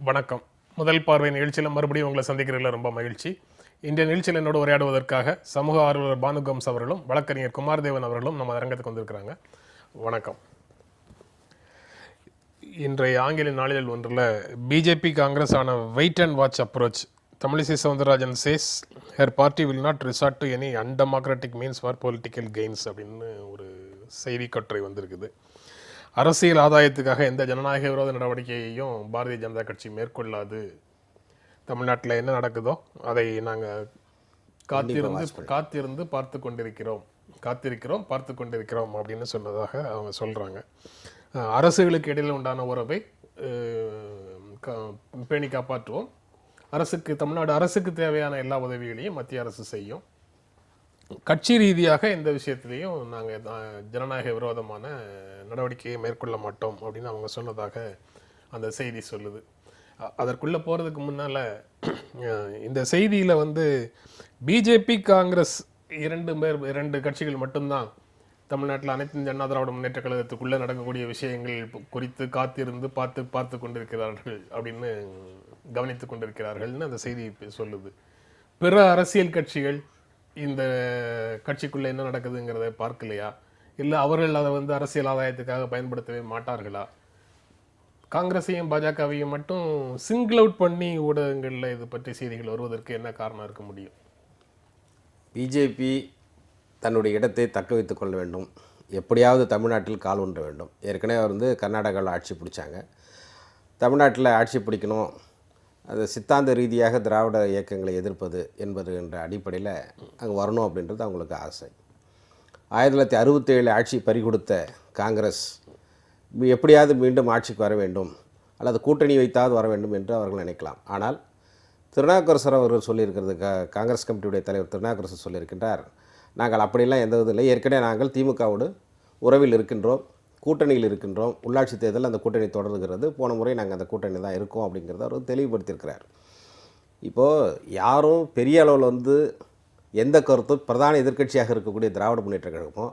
வணக்கம். முதல் பார்வை நிகழ்ச்சியில் மறுபடியும் உங்களை சந்திக்கிறதுல ரொம்ப மகிழ்ச்சி. இன்றைய நிகழ்ச்சியில் என்னோடு உரையாடுவதற்காக சமூக ஆர்வலர் பானுகம்ஸ் அவர்களும் வழக்கறிஞர் குமாரதேவன் அவர்களும் நம்ம அரங்கத்துக்கு வந்திருக்கிறாங்க. வணக்கம். இன்றைய ஆங்கில நாளிதழ் ஒன்றில் பிஜேபி காங்கிரஸ் ஆன wait and watch approach, Tamilisai Soundararajan says her party will not resort to any undemocratic means for political gains அப்படின்னு ஒரு செய்தி கட்டுரை வந்திருக்குது. அரசியல் ஆதாயத்துக்காக எந்த ஜனநாயக விரோத நடவடிக்கையையும் பாரதிய ஜனதா கட்சி மேற்கொள்ளாது. தமிழ்நாட்டில் என்ன நடக்குதோ அதை நாங்கள் காத்திருந்து பார்த்து கொண்டிருக்கிறோம் அப்படின்னு சொன்னதாக அவங்க சொல்கிறாங்க. அரசுகளுக்கு இடையில் உண்டான உறவை பேணி காப்பாற்றுவோம். தமிழ்நாடு அரசுக்கு தேவையான எல்லா உதவிகளையும் மத்திய அரசு செய்யும். கட்சி ரீதியாக எந்த விஷயத்திலையும் நாங்கள் ஜனநாயக விரோதமான நடவடிக்கையை மேற்கொள்ள மாட்டோம் அப்படின்னு அவங்க சொன்னதாக அந்த செய்தி சொல்லுது. அதற்குள்ளே போகிறதுக்கு முன்னால் இந்த செய்தியில் பிஜேபி காங்கிரஸ் இரண்டு கட்சிகள் மட்டும்தான் தமிழ்நாட்டில் அனைத்து அண்ணா திராவிட முன்னேற்ற கழகத்துக்குள்ளே நடக்கக்கூடிய விஷயங்கள் குறித்து காத்திருந்து பார்த்து கொண்டிருக்கிறார்கள் அப்படின்னு கவனித்து கொண்டிருக்கிறார்கள்னு அந்த செய்தி சொல்லுது. பிற அரசியல் கட்சிகள் இந்த கட்சிக்குள்ளே என்ன நடக்குதுங்கிறத பார்க்கலையா? இல்லை அவர்கள் அதை அரசியல் ஆதாயத்துக்காக பயன்படுத்தவே மாட்டார்களா? காங்கிரஸையும் பாஜகவையும் மட்டும் சிங்கிள் அவுட் பண்ணி ஊடகங்களில் இது பற்றி செய்திகள் வருவதற்கு என்ன காரணம் இருக்க முடியும்? பிஜேபி தன்னுடைய இடத்தை தக்க வைத்துக் கொள்ள வேண்டும், எப்படியாவது தமிழ்நாட்டில் கால் ஊன்ற வேண்டும். ஏற்கனவே கர்நாடகாவில் ஆட்சி பிடிச்சாங்க. தமிழ்நாட்டில் ஆட்சி பிடிக்கணும், அது சித்தாந்த ரீதியாக திராவிட இயக்கங்களை எதிர்ப்பது என்பது என்ற அடிப்படையில் அங்கே வரணும் அப்படின்றது அவங்களுக்கு ஆசை. 1967 ஆட்சி பறிகொடுத்த காங்கிரஸ் எப்படியாவது மீண்டும் ஆட்சிக்கு வர வேண்டும் அல்லது கூட்டணி வைத்தாவது வர வேண்டும் என்று அவர்கள் நினைக்கலாம். ஆனால் திருநாவுக்கரசர் அவர்கள் சொல்லியிருக்கிறது, காங்கிரஸ் கமிட்டியுடைய தலைவர் திருநாவுக்கரசர் சொல்லியிருக்கின்றார், நாங்கள் அப்படிலாம் எந்த இதுவும் இல்லை, ஏற்கனவே நாங்கள் திமுகவோடு உறவில் இருக்கின்றோம், கூட்டணியில் இருக்கின்றோம், உள்ளாட்சி தேர்தலில் அந்த கூட்டணி தொடர்கிறது, போன முறை நாங்கள் அந்த கூட்டணி தான் இருக்கோம் அப்படிங்கிறத அவர் தெளிவுபடுத்தியிருக்கிறார். இப்போது யாரும் பெரிய அளவில் எந்த கருத்தும் பிரதான எதிர்க்கட்சியாக இருக்கக்கூடிய திராவிட முன்னேற்ற கழகமோ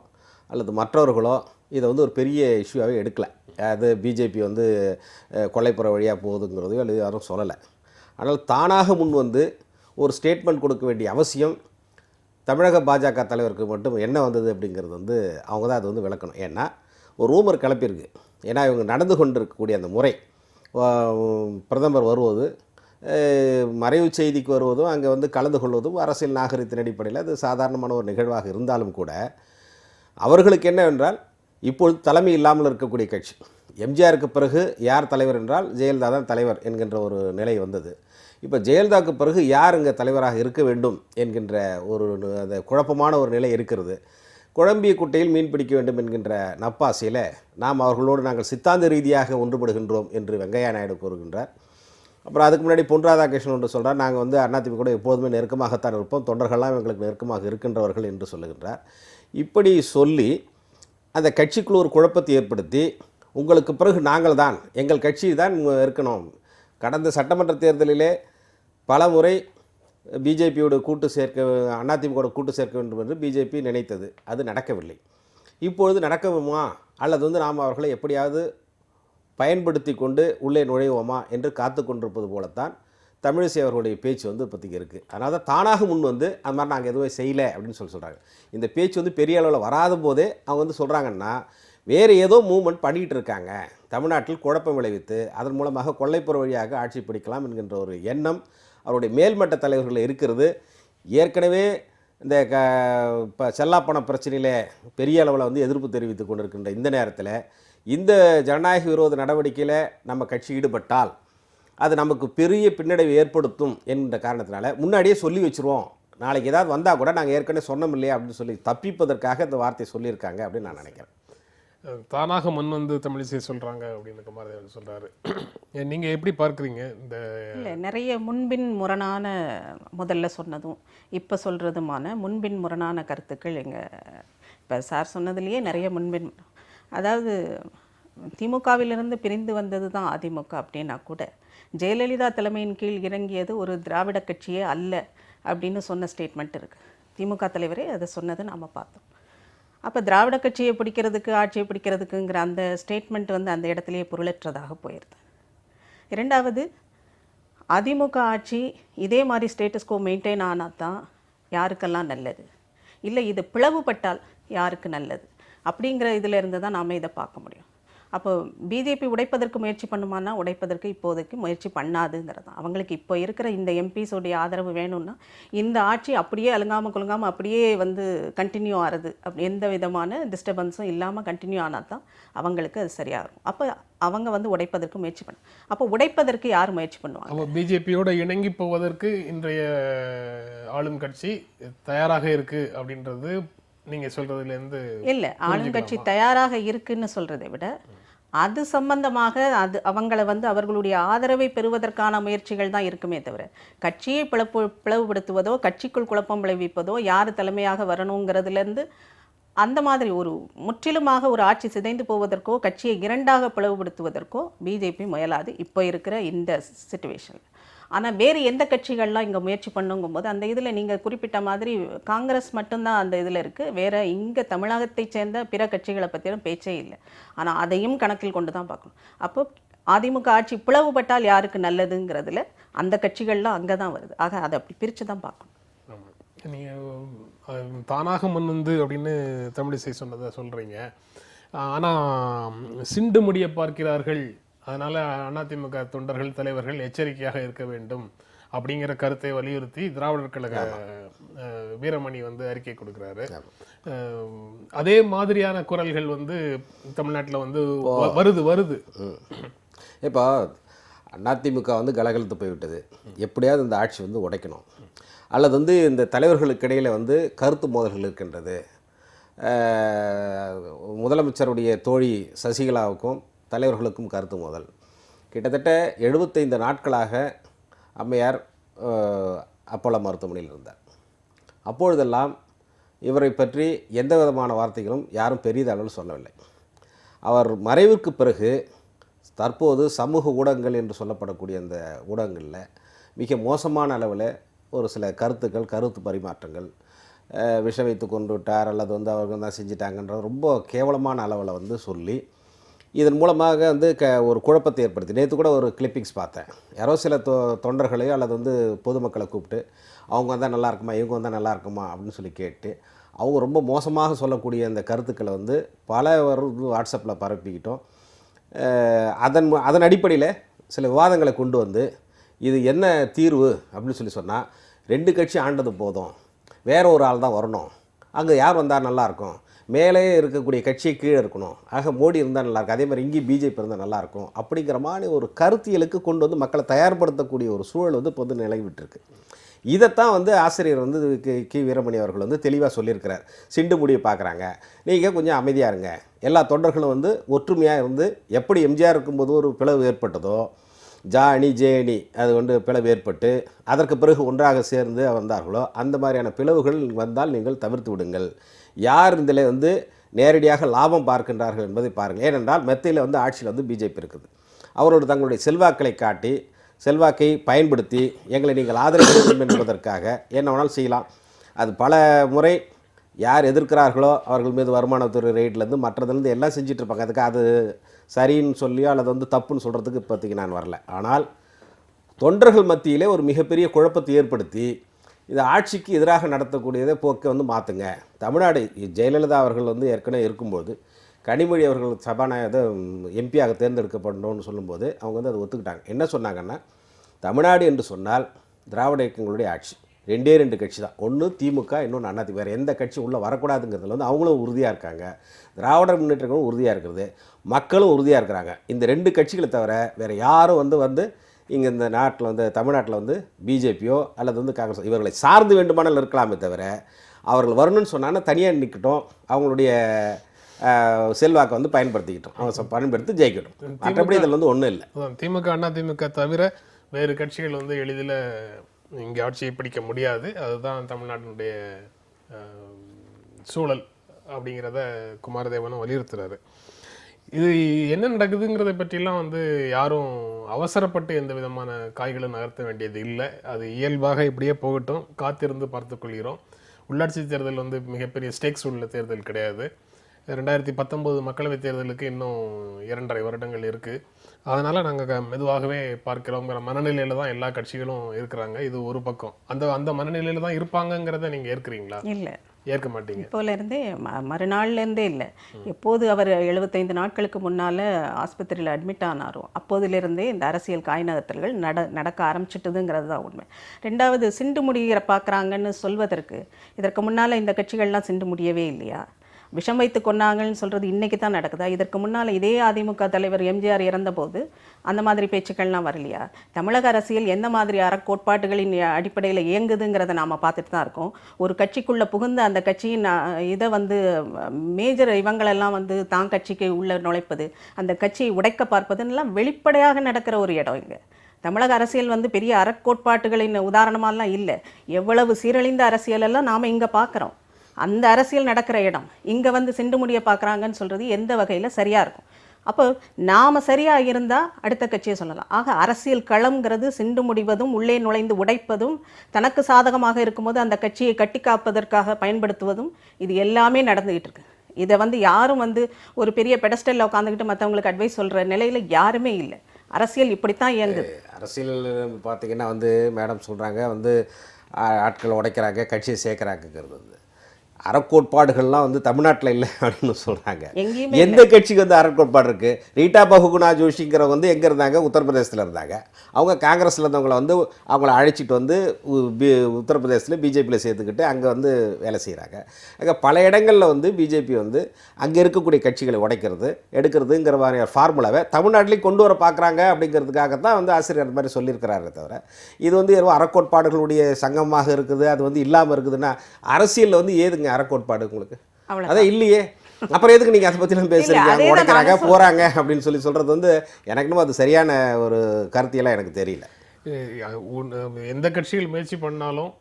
அல்லது மற்றவர்களோ இதை ஒரு பெரிய இஷ்யூவாகவே எடுக்கலை. அது பிஜேபி கொல்லைப்புற வழியாக போகுதுங்கிறதையோ அல்லது யாரும் சொல்லலை. ஆனால் தானாக முன் ஒரு ஸ்டேட்மெண்ட் கொடுக்க வேண்டிய அவசியம் தமிழக பாஜக தலைவருக்கு மட்டும் என்ன வந்தது அப்படிங்கிறது அவங்க தான் அது விளக்கணும். ஏன்னா ஒரு ரூமர் கிளப்பியிருக்கு. ஏன்னா இவங்க நடந்து கொண்டிருக்கக்கூடிய அந்த முறை, பிரதமர் வருவது, மறைவு செய்திக்கு வருவதும் அங்கே கலந்து கொள்வதும் அரசியல் நாகரிகத்தின் அடிப்படையில் அது சாதாரணமான ஒரு நிகழ்வாக இருந்தாலும் கூட அவர்களுக்கு என்னவென்றால் இப்பொழுது தலைமை இல்லாமல் இருக்கக்கூடிய கட்சி. எம்ஜிஆருக்கு பிறகு யார் தலைவர் என்றால் ஜெயலலிதா தான் தலைவர் என்கின்ற ஒரு நிலை வந்தது. இப்போ ஜெயலலிதாவுக்கு பிறகு யார் இங்கே தலைவராக இருக்க வேண்டும் என்கின்ற ஒரு அந்த குழப்பமான ஒரு நிலை இருக்கிறது. குழம்பிய குட்டையில் மீன் பிடிக்க வேண்டும் என்கின்ற நப்பாசையில் அவர்களோடு நாங்கள் சித்தாந்த ரீதியாக ஒன்றுபடுகின்றோம் என்று வெங்கையா நாயுடு கூறுகின்றார். அப்புறம் அதுக்கு முன்னாடி பொன் ராதாகிருஷ்ணன் ஒன்று சொல்கிறார், நாங்கள் அதிமுக கூட எப்போதுமே நெருக்கமாகத்தான் இருப்போம், தொண்டர்கள்லாம் எங்களுக்கு நெருக்கமாக இருக்கின்றவர்கள் என்று சொல்லுகின்றார். இப்படி சொல்லி அந்த கட்சிக்குள்ள ஒரு குழப்பத்தை ஏற்படுத்தி உங்களுக்கு பிறகு நாங்கள் தான், எங்கள் கட்சி தான் இருக்கணும். கடந்த சட்டமன்ற தேர்தலிலே பல முறை பிஜேபியோட கூட்டு சேர்க்க, அதிமுக கூட்டு சேர்க்க வேண்டும் என்று பிஜேபி நினைத்தது, அது நடக்கவில்லை. இப்பொழுது நடக்குமா அல்லது நாம் அவர்களை எப்படியாவது பயன்படுத்தி கொண்டு உள்ளே நுழைவோமா என்று காத்து கொண்டிருப்பது போலத்தான் தமிழிசை அவர்களுடைய பேச்சு இப்போதைக்கு இருக்குது. அதனால தான் தானாக முன் அது மாதிரி நாங்கள் எதுவும் செய்யலை அப்படின்னு சொல்கிறாங்க. இந்த பேச்சு பெரிய அளவில் வராத போதே அவங்க சொல்கிறாங்கன்னா வேறு ஏதோ மூவ்மெண்ட் பண்ணிக்கிட்டு இருக்காங்க, தமிழ்நாட்டில் குழப்பம் விளைவித்து அதன் மூலமாக கொல்லைப்புற வழியாக ஆட்சி பிடிக்கலாம் என்கின்ற ஒரு எண்ணம் அவருடைய மேல்மட்ட தலைவர்கள் இருக்கிறது. ஏற்கனவே இந்த இப்போ செல்லாப்பண பிரச்சனையில் பெரிய அளவில் எதிர்ப்பு தெரிவித்து கொண்டிருக்கின்ற இந்த நேரத்தில் இந்த ஜனநாயக விரோத நடவடிக்கையில் நம்ம கட்சி ஈடுபட்டால் அது நமக்கு பெரிய பின்னடைவு ஏற்படுத்தும் என்ற காரணத்தினால முன்னாடியே சொல்லி வச்சுருவோம், நாளைக்கு ஏதாவது வந்தால் கூட நாங்கள் ஏற்கனவே சொன்னோம் இல்லையா அப்படின்னு சொல்லி தப்பிப்பதற்காக இந்த வார்த்தை சொல்லியிருக்காங்க அப்படின்னு நான் நினைக்கிறேன். தானாக முன் தமிழிசை சொல்கிறாங்க அப்படின்னு குமாரதேவன் சொல்கிறாரு. நீங்கள் எப்படி பார்க்குறீங்க? இல்லை, நிறைய முன்பின் முரணான, முதல்ல சொன்னதும் இப்போ சொல்கிறதுமான முன்பின் முரணான கருத்துக்கள் இப்போ சார் சொன்னதுலேயே நிறைய முன்பின், அதாவது திமுகவிலிருந்து பிரிந்து வந்தது தான் அதிமுக அப்படின்னா கூட ஜெயலலிதா தலைமையின் கீழ் இறங்கியது ஒரு திராவிட கட்சியே அல்ல அப்படின்னு சொன்ன ஸ்டேட்மெண்ட் இருக்குது. திமுக தலைவரே அதை சொன்னதை நாம் பார்த்தோம். அப்போ திராவிட கட்சியை பிடிக்கிறதுக்கு, ஆட்சியை பிடிக்கிறதுக்குங்கிற அந்த ஸ்டேட்மெண்ட் அந்த இடத்துலையே பொருளற்றதாக போயிடுது. இரண்டாவது, அதிமுக ஆட்சி இதே மாதிரி ஸ்டேட்டஸ் கோ மெயின்டைன் ஆனால் தான் யாருக்கெல்லாம் நல்லது, இல்லை இது பிளவுபட்டால் யாருக்கு நல்லது அப்படிங்கிற இதில் இருந்து தான் நாம் இதை பார்க்க முடியும். அப்போ பிஜேபி உடைப்பதற்கு முயற்சி பண்ணுமானா உடைப்பதற்கு இப்போதைக்கு முயற்சி பண்ணாதுங்கிறது தான். அவங்களுக்கு இப்போ இருக்கிற இந்த எம்பிஸோடைய ஆதரவு வேணும்னா இந்த ஆட்சி அப்படியே அலுங்காமல் குலுங்காமல் அப்படியே கண்டினியூ ஆகிறது, அப்படி எந்த விதமான டிஸ்டர்பன்ஸும் இல்லாமல் கண்டினியூ ஆனால் தான் அவங்களுக்கு அது சரியாகும். அப்போ அவங்க உடைப்பதற்கு முயற்சி பண்ண, அப்போ உடைப்பதற்கு யார் முயற்சி பண்ணுவாங்க? அப்போ பிஜேபியோட இணங்கி போவதற்கு இன்றைய ஆளும் கட்சி தயாராக இருக்கு அப்படின்றது நீங்க சொல்றதுலேருந்து இல்லை, ஆளுங்கட்சி தயாராக இருக்குன்னு சொல்றதை விட அது சம்பந்தமாக அவங்கள அவர்களுடைய ஆதரவை பெறுவதற்கான முயற்சிகள் தான் இருக்குமே தவிர கட்சியை பிளவுபடுத்துவதோ கட்சிக்குள் குழப்பம் விளைவிப்பதோ யார் தலைமையாக வரணுங்கிறதுலேருந்து அந்த மாதிரி ஒரு முற்றிலுமாக ஒரு ஆட்சி சிதைந்து போவதற்கோ கட்சியை இரண்டாக பிளவுபடுத்துவதற்கோ பிஜேபி முயலாது இப்போ இருக்கிற இந்த சிச்சுவேஷன். ஆனால் வேறு எந்த கட்சிகள்லாம் இங்கே முயற்சி பண்ணுங்கும்போது அந்த இதில் நீங்கள் குறிப்பிட்ட மாதிரி காங்கிரஸ் மட்டும்தான் அந்த இதில் இருக்குது. வேறு இங்கே தமிழகத்தைச் சேர்ந்த பிற கட்சிகளை பற்றியும் பேச்சே இல்லை. ஆனால் அதையும் கணக்கில் கொண்டு தான் பார்க்கணும். அப்போ அதிமுக ஆட்சி பிளவுபட்டால் யாருக்கு நல்லதுங்கிறதுல அந்த கட்சிகள்லாம் அங்கே தான் வருது. ஆக அதை அப்படி பிரித்து தான் பார்க்கணும். நீங்கள் தானாக முன்வந்து அப்படின்னு தமிழிசை சொன்னதை சொல்கிறீங்க. ஆனால் சிண்டு முடிய பார்க்கிறார்கள், அதனால் அதிமுக தொண்டர்கள் தலைவர்கள் எச்சரிக்கையாக இருக்க வேண்டும் அப்படிங்கிற கருத்தை வலியுறுத்தி திராவிடர் கழக வீரமணி அறிக்கை கொடுக்குறாரு. அதே மாதிரியான குரல்கள் தமிழ்நாட்டில் வருது. இப்போ அதிமுக கலகலத்து போய்விட்டது, எப்படியாவது இந்த ஆட்சி உடைக்கணும், அல்லது இந்த தலைவர்களுக்கு இடையில் கருத்து மோதல்கள் இருக்கின்றது. முதலமைச்சருடைய தோழி சசிகலாவுக்கும் தலைவர்களுக்கும் கருத்து மோதல். கிட்டத்தட்ட 75 நாட்களாக அம்மையார் அப்போலோ மருத்துவமனையில் இருந்தார். அப்பொழுதெல்லாம் இவரை பற்றி எந்த விதமான வார்த்தைகளும் யாரும் பெரிய அளவில் சொல்லவில்லை. அவர் மறைவிற்கு பிறகு தற்போது சமூக ஊடகங்கள் என்று சொல்லப்படக்கூடிய அந்த ஊடகங்களில் மிக மோசமான அளவில் ஒரு சில கருத்து பரிமாற்றங்கள், விஷம் வைத்து கொண்டு விட்டார் அல்லது அவர்கள் தான் செஞ்சிட்டாங்கன்ற ரொம்ப கேவலமான அளவில் சொல்லி இதன் மூலமாக ஒரு குழப்பத்தை ஏற்படுத்தி, நேற்று கூட ஒரு கிளிப்பிங்ஸ் பார்த்தேன். யாரோ சில தொண்டர்களையோ அல்லது பொதுமக்களை கூப்பிட்டு அவங்க வந்தால் நல்லா இருக்குமா, இவங்க வந்தால் நல்லா இருக்குமா அப்படின்னு சொல்லி கேட்டு அவங்க ரொம்ப மோசமாக சொல்லக்கூடிய அந்த கருத்துக்களை பல வாட்ஸ்அப்பில் பரப்பிக்கிட்டோம். அதன் அடிப்படையில் சில விவாதங்களை கொண்டு இது என்ன தீர்வு அப்படின்னு சொன்னால் 2 கட்சி ஆண்டது போதும், வேற ஒரு ஆள் தான் வரணும், அங்கே யார் வந்தால் நல்லாயிருக்கும், மேலே இருக்கக்கூடிய கட்சியை கீழே இருக்கணும், ஆக மோடி இருந்தால் நல்லாயிருக்கும், அதே மாதிரி இங்கேயும் பிஜேபி இருந்தால் நல்லாயிருக்கும் அப்படிங்கிற மாதிரி ஒரு கருத்தியலுக்கு கொண்டு மக்களை தயார்படுத்தக்கூடிய ஒரு சூழல் இப்போ நிலவிட்டுருக்கு. இதைத்தான் ஆசிரியர் கி வீரமணி அவர்கள் தெளிவாக சொல்லியிருக்கிறார். சிண்டு முடியை பார்க்குறாங்க, நீங்கள் கொஞ்சம் அமைதியாக இருங்க, எல்லா தொண்டர்களும் ஒற்றுமையாக இருந்து எப்படி எம்ஜிஆர் இருக்கும்போது ஒரு பிளவு ஏற்பட்டதோ ஜே அணி அது பிளவு ஏற்பட்டு அதற்கு பிறகு ஒன்றாக சேர்ந்து வந்தார்களோ அந்த மாதிரியான பிளவுகள் வந்தால் நீங்கள் தவிர்த்து விடுங்கள். யார் இதில் நேரடியாக லாபம் பார்க்கின்றார்கள் என்பதை பாருங்கள். ஏனென்றால் மெத்தையில் ஆட்சியில் பிஜேபி இருக்குது. அவரோட தங்களுடைய செல்வாக்களை காட்டி செல்வாக்கை பயன்படுத்தி எங்களை நீங்கள் ஆதரிக்க வேண்டும் என்பதற்காக என்ன வேணாலும் செய்யலாம். அது பல முறை யார் எதிர்க்கிறார்களோ அவர்கள் மீது வருமானத்துறை ரேட்லேருந்து மற்றதுலேருந்து எல்லாம் செஞ்சிட்ருப்பாங்க. அதுக்கு அது சரின்னு சொல்லியோ அல்லது தப்புன்னு சொல்கிறதுக்கு இப்போதைக்கு நான் வரல. ஆனால் தொண்டர்கள் மத்தியிலே ஒரு மிகப்பெரிய குழப்பத்தை ஏற்படுத்தி இது ஆட்சிக்கு எதிராக நடத்தக்கூடியதை போக்கை மாற்றுங்க. தமிழ்நாடு ஜெயலலிதா அவர்கள் ஏற்கனவே இருக்கும்போது கனிமொழி அவர்கள் சபாநாயகர் எம்பியாக தேர்ந்தெடுக்கப்படணும்னு சொல்லும்போது அவங்க அதை ஒத்துக்கிட்டாங்க. என்ன சொன்னாங்கன்னா, தமிழ்நாடு என்று சொன்னால் திராவிட இயக்கங்களுடைய ஆட்சி, 2 கட்சி தான், ஒன்று திமுக, இன்னொன்று அதிமுக, வேறு எந்த கட்சி உள்ளே வரக்கூடாதுங்கிறதுல அவங்களும் உறுதியாக இருக்காங்க, திராவிடர் முன்னேற்றங்களும் உறுதியாக இருக்கிறது, மக்களும் உறுதியாக இருக்கிறாங்க. இந்த 2 கட்சிகளை தவிர வேறு யாரும் இங்கே இந்த நாட்டில் தமிழ்நாட்டில் பிஜேபியோ அல்லது காங்கிரஸ் இவர்களை சார்ந்து வேண்டுமானால் இருக்கலாமே தவிர அவர்கள் வரணும்னு சொன்னாங்கன்னா தனியாக நிற்கட்டும், அவங்களுடைய செல்வாக்கை பயன்படுத்திக்கிட்டோம், அவங்க பயன்படுத்தி ஜெயிக்கட்டும். மற்றபடி இதில் ஒன்றும் இல்லை. திமுக அதிமுக தவிர வேறு கட்சிகள் எளிதில் இங்கே ஆட்சியை பிடிக்க முடியாது. அதுதான் தமிழ்நாட்டினுடைய சூழல் அப்படிங்கிறத குமாரதேவனும் வலியுறுத்துறாரு. இது என்ன நடக்குதுங்கிறத பற்றிலாம் யாரும் அவசரப்பட்டு எந்த விதமான காய்களும் நகர்த்த வேண்டியது இல்லை. அது இயல்பாக இப்படியே போகட்டும், காத்திருந்து பார்த்துக்கொள்கிறோம். உள்ளாட்சி தேர்தல் மிகப்பெரிய ஸ்டேக்ஸ் உள்ள தேர்தல் கிடையாது. 2019 மக்களவைத் தேர்தலுக்கு இன்னும் 2.5 வருடங்கள் இருக்குது. அதனால் நாங்கள் மெதுவாகவே பார்க்கிறோங்கிற மனநிலையில் தான் எல்லா கட்சிகளும் இருக்கிறாங்க. இது ஒரு பக்கம். அந்த மனநிலையில் தான் இருப்பாங்கங்கிறத நீங்கள் ஏற்கிறீங்களா? இல்லை, ஏற்க மாட்டீங்க. இப்போலேருந்தே மறுநாள்லேருந்தே இல்லை. எப்போது அவர் 75 நாட்களுக்கு முன்னால் ஆஸ்பத்திரியில் அட்மிட் ஆனாரோ அப்போதிலிருந்தே இந்த அரசியல் காய்நகர்த்தல்கள் நடக்க ஆரம்பிச்சிட்டுதுங்கிறது தான் உண்மை. ரெண்டாவது, சிண்டு முடிகிற பார்க்குறாங்கன்னு சொல்வதற்கு இதற்கு முன்னால் இந்த கட்சிகள்லாம் சிண்டு முடியவே இல்லையா? விஷம் வைத்து கொண்டாங்கன்னு சொல்கிறது இன்றைக்கி தான் நடக்குதா? இதற்கு முன்னால் இதே அதிமுக தலைவர் எம்ஜிஆர் இறந்தபோது அந்த மாதிரி பேச்சுக்கள்லாம் வரலையா? தமிழக அரசியல் எந்த மாதிரி அறக்கோட்பாட்டுகளின் அடிப்படையில் இயங்குதுங்கிறத நாம் பார்த்துட்டு தான் இருக்கோம். ஒரு கட்சிக்குள்ளே புகுந்த அந்த கட்சியின் இதை வந்து மேஜர் இவங்களெல்லாம் வந்து தான் கட்சிக்கு உள்ளே நுழைப்பது, அந்த கட்சியை உடைக்க பார்ப்பதுன்னெலாம் வெளிப்படையாக நடக்கிற ஒரு இடம் இங்கே. தமிழக அரசியல் வந்து பெரிய அறக்கோட்பாட்டுகளின் உதாரணமாலாம் இல்லை. எவ்வளவு சீரழிந்த அரசியலெல்லாம் நாம் இங்கே பார்க்குறோம். அந்த அரசியல் நடக்கிற இடம் இங்கே வந்து சிண்டு முடிய பார்க்குறாங்கன்னு சொல்கிறது எந்த வகையில் சரியாக இருக்கும்? அப்போ நாம் சரியாக இருந்தால் அடுத்த கட்சியை சொல்லலாம். ஆக அரசியல் களம்ங்கிறது சிண்டு முடிவதும் உள்ளே நுழைந்து உடைப்பதும் தனக்கு சாதகமாக இருக்கும்போது அந்த கட்சியை கட்டி காப்பதற்காக பயன்படுத்துவதும் இது எல்லாமே நடந்துக்கிட்டு இருக்கு. இதை வந்து யாரும் வந்து ஒரு பெரிய பெடஸ்டலில் உட்காந்துக்கிட்டு மற்றவங்களுக்கு அட்வைஸ் சொல்கிற நிலையில் யாருமே இல்லை. அரசியல் இப்படித்தான் இயங்குது. அரசியல் பார்த்திங்கன்னா வந்து மேடம் சொல்கிறாங்க வந்து ஆட்களை உடைக்கிறாங்க, கட்சியை சேர்க்குறாங்கிறது வந்து அறக்கோட்பாடுகள்லாம் வந்து தமிழ்நாட்டில் இல்லை அப்படின்னு சொல்கிறாங்க. எந்த கட்சிக்கு வந்து அறக்கோட்பாடு இருக்குது? ரீட்டா பகுகுணா ஜோஷிங்கிறவங்க வந்து எங்கே இருந்தாங்க? உத்தரப்பிரதேசத்தில் இருந்தாங்க. அவங்க காங்கிரஸில் இருந்தவங்களை வந்து அவங்கள அழைச்சிட்டு வந்து உத்தரப்பிரதேசத்தில் பிஜேபியில் சேர்த்துக்கிட்டு அங்கே வந்து வேலை செய்கிறாங்க. அங்கே பல இடங்களில் வந்து பிஜேபி வந்து அங்கே இருக்கக்கூடிய கட்சிகளை உடைக்கிறது எடுக்கிறதுங்கிற மாதிரி ஃபார்முலாவை தமிழ்நாட்டிலையும் கொண்டு வர பார்க்குறாங்க. அப்படிங்கிறதுக்காகத்தான் வந்து ஆசிரியர் அந்த மாதிரி சொல்லியிருக்கிறாரே தவிர இது வந்து ஏதோ அறக்கோட்பாடுகளுடைய சங்கமாக இருக்குது, அது வந்து இல்லாமல் இருக்குதுன்னா அரசியலில் வந்து ஏதுங்க அறக்கோட்பாடு உங்களுக்கு? அதான் இல்லையே. அப்புறம் எதுக்கு நீங்கள் அதை பற்றிலாம் பேசுறீங்க? உடைக்கிறாங்க போகிறாங்க அப்படின்னு சொல்கிறது வந்து எனக்கு அது சரியான ஒரு கருத்தியெல்லாம் எனக்கு தெரியல. எந்த கட்சிகள் முயற்சி பண்ணாலும்